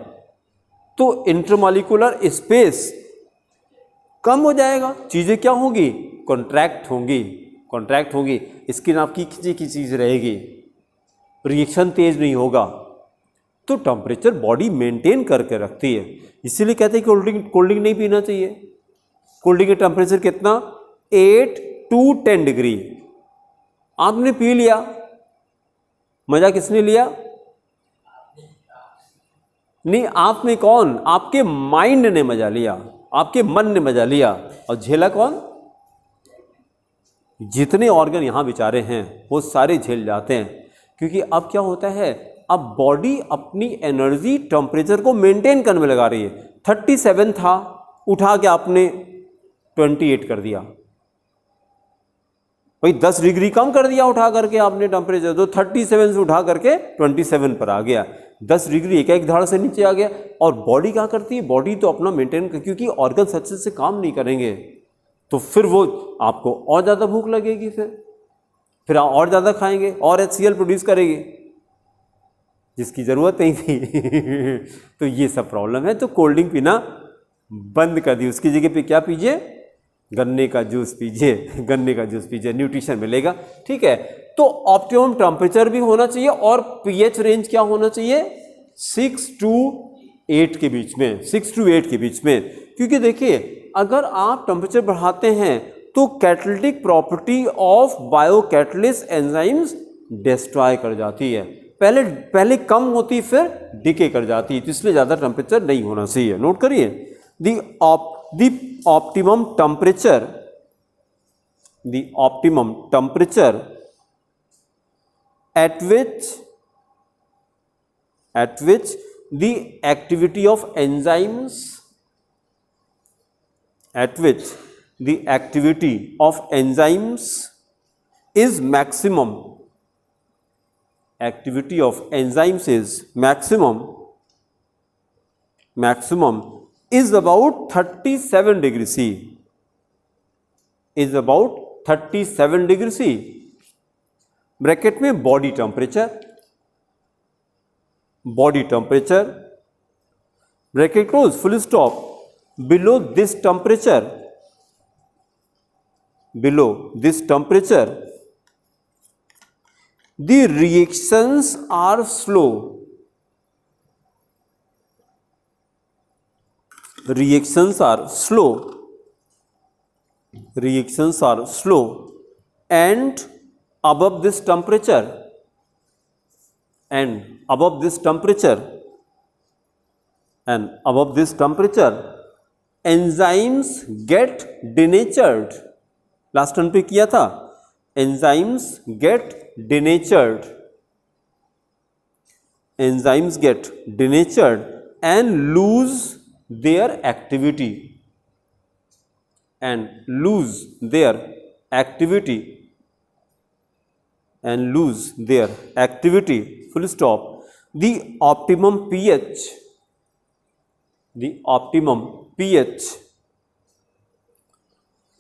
तो इंटरमॉलिक्यूलर स्पेस कम हो जाएगा, चीज़ें क्या होंगी? कॉन्ट्रैक्ट होंगी, स्किन आपकी खिंची की चीज़ रहेगी, रिएक्शन तेज नहीं होगा। तो टेम्परेचर बॉडी मेंटेन करके रखती है। इसीलिए कहते हैं कोल्ड ड्रिंक नहीं पीना चाहिए। कोल्ड ड्रिंक का टेम्परेचर कितना? 8 to 10 डिग्री। आपने पी लिया, मजा किसने लिया? नहीं, आप में कौन? आपके माइंड ने मजा लिया, आपके मन ने मजा लिया। और झेला कौन? जितने ऑर्गन यहां बेचारे हैं वो सारे झेल जाते हैं। क्योंकि अब क्या होता है, अब बॉडी अपनी एनर्जी टेम्परेचर को मेंटेन करने में लगा रही है। 37 था, उठा के आपने 28 कर दिया, भाई 10 डिग्री कम कर दिया उठा करके आपने टेम्परेचर, तो 37 से उठा करके 27 पर आ गया। 10 डिग्री एक धाड़ से नीचे आ गया। और बॉडी क्या करती है? बॉडी तो अपना मेंटेन, क्योंकि ऑर्गन अच्छे से काम नहीं करेंगे तो फिर वो आपको और ज़्यादा भूख लगेगी, फिर और ज़्यादा खाएंगे और HCl प्रोड्यूस करेगी जिसकी ज़रूरत नहीं थी। तो ये सब प्रॉब्लम है। तो कोल्ड ड्रिंक पीना बंद कर दी, उसकी जगह पे क्या पीजिए? गन्ने का जूस पीजिए, न्यूट्रिशन मिलेगा। ठीक है, तो ऑप्टिमम टेम्परेचर भी होना चाहिए और पीएच रेंज क्या होना चाहिए? 6 to 8 के बीच में, क्योंकि देखिए अगर आप टेम्परेचर बढ़ाते हैं तो catalytic property of biocatalyst enzymes destroy कर जाती है। पहले कम होती फिर डिके कर जाती है, तो इसलिए ज़्यादा टेम्परेचर नहीं होना चाहिए। नोट करिए, the optimum temperature at which the activity of enzymes is maximum. Activity of enzymes is maximum is about 37 degree C. Bracket में body temperature, bracket close, full stop. Below this temperature the reactions are slow. reactions are slow and above this temperature enzymes get denatured. Last turn पे किया था, enzymes get denatured and lose their activity full stop. The optimum pH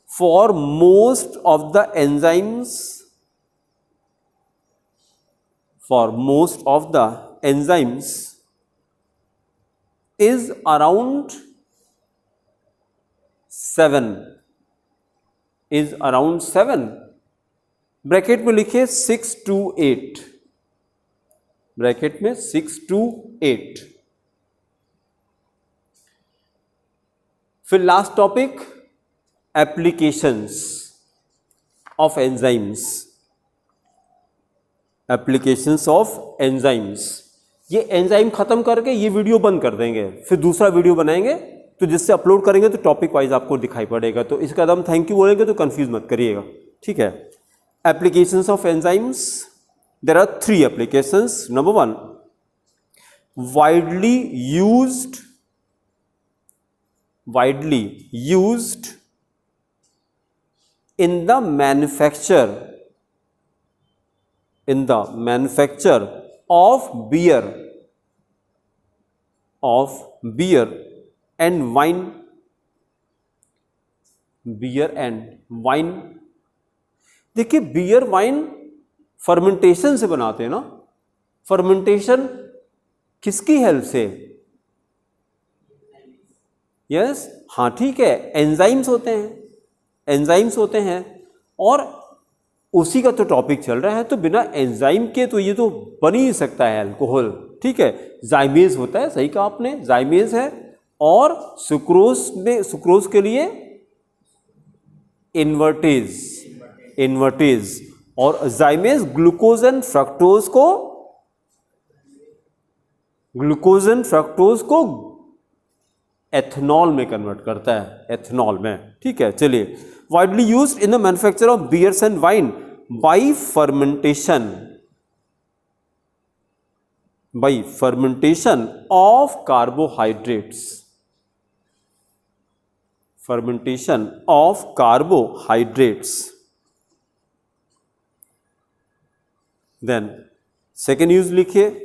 for most of the enzymes is around 7. Bracket में लिखिए 6 to 8, bracket में 6 to 8. फिर last topic, applications of enzymes. ये enzyme खत्म करके ये वीडियो बंद कर देंगे, फिर दूसरा वीडियो बनाएंगे, तो जिससे अपलोड करेंगे तो टॉपिक वाइज आपको दिखाई पड़ेगा. तो इसका एकदम थैंक यू बोलेंगे तो कंफ्यूज मत करिएगा, ठीक है. Applications of enzymes, there are 3 applications. Number 1, widely used in the manufacture of beer and wine. देखिए, बियर वाइन फर्मेंटेशन से बनाते हैं ना. फर्मेंटेशन किसकी हेल्प से? यस, हाँ ठीक है, एंजाइम्स होते हैं और उसी का तो टॉपिक चल रहा है. तो बिना एंजाइम के तो ये तो बन ही नहीं सकता है अल्कोहल, ठीक है. जाइमेज होता है, सही कहा आपने, जाइमेज है. और सुक्रोज के लिए इन्वर्टेज और जाइमेज ग्लूकोज एंड फ्रक्टोज को एथनॉल में कन्वर्ट करता है, एथनॉल में, ठीक है. चलिए, widely used in the manufacture of beers and wine by fermentation of carbohydrates. Then second use लिखिए,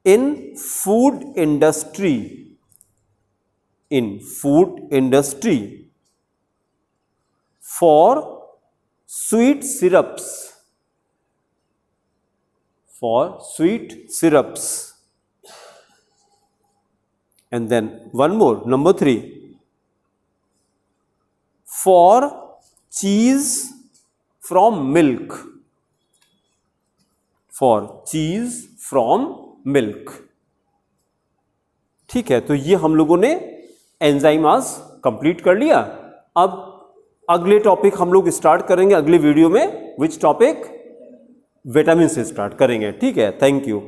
in food industry for sweet syrups. And then one more, number 3, for cheese from milk. ठीक है, तो ये हम लोगों ने enzyme आज complete कर लिया. अब अगले टॉपिक हम लोग स्टार्ट करेंगे अगले वीडियो में. Which topic? विटामिन से स्टार्ट करेंगे, ठीक है. Thank you.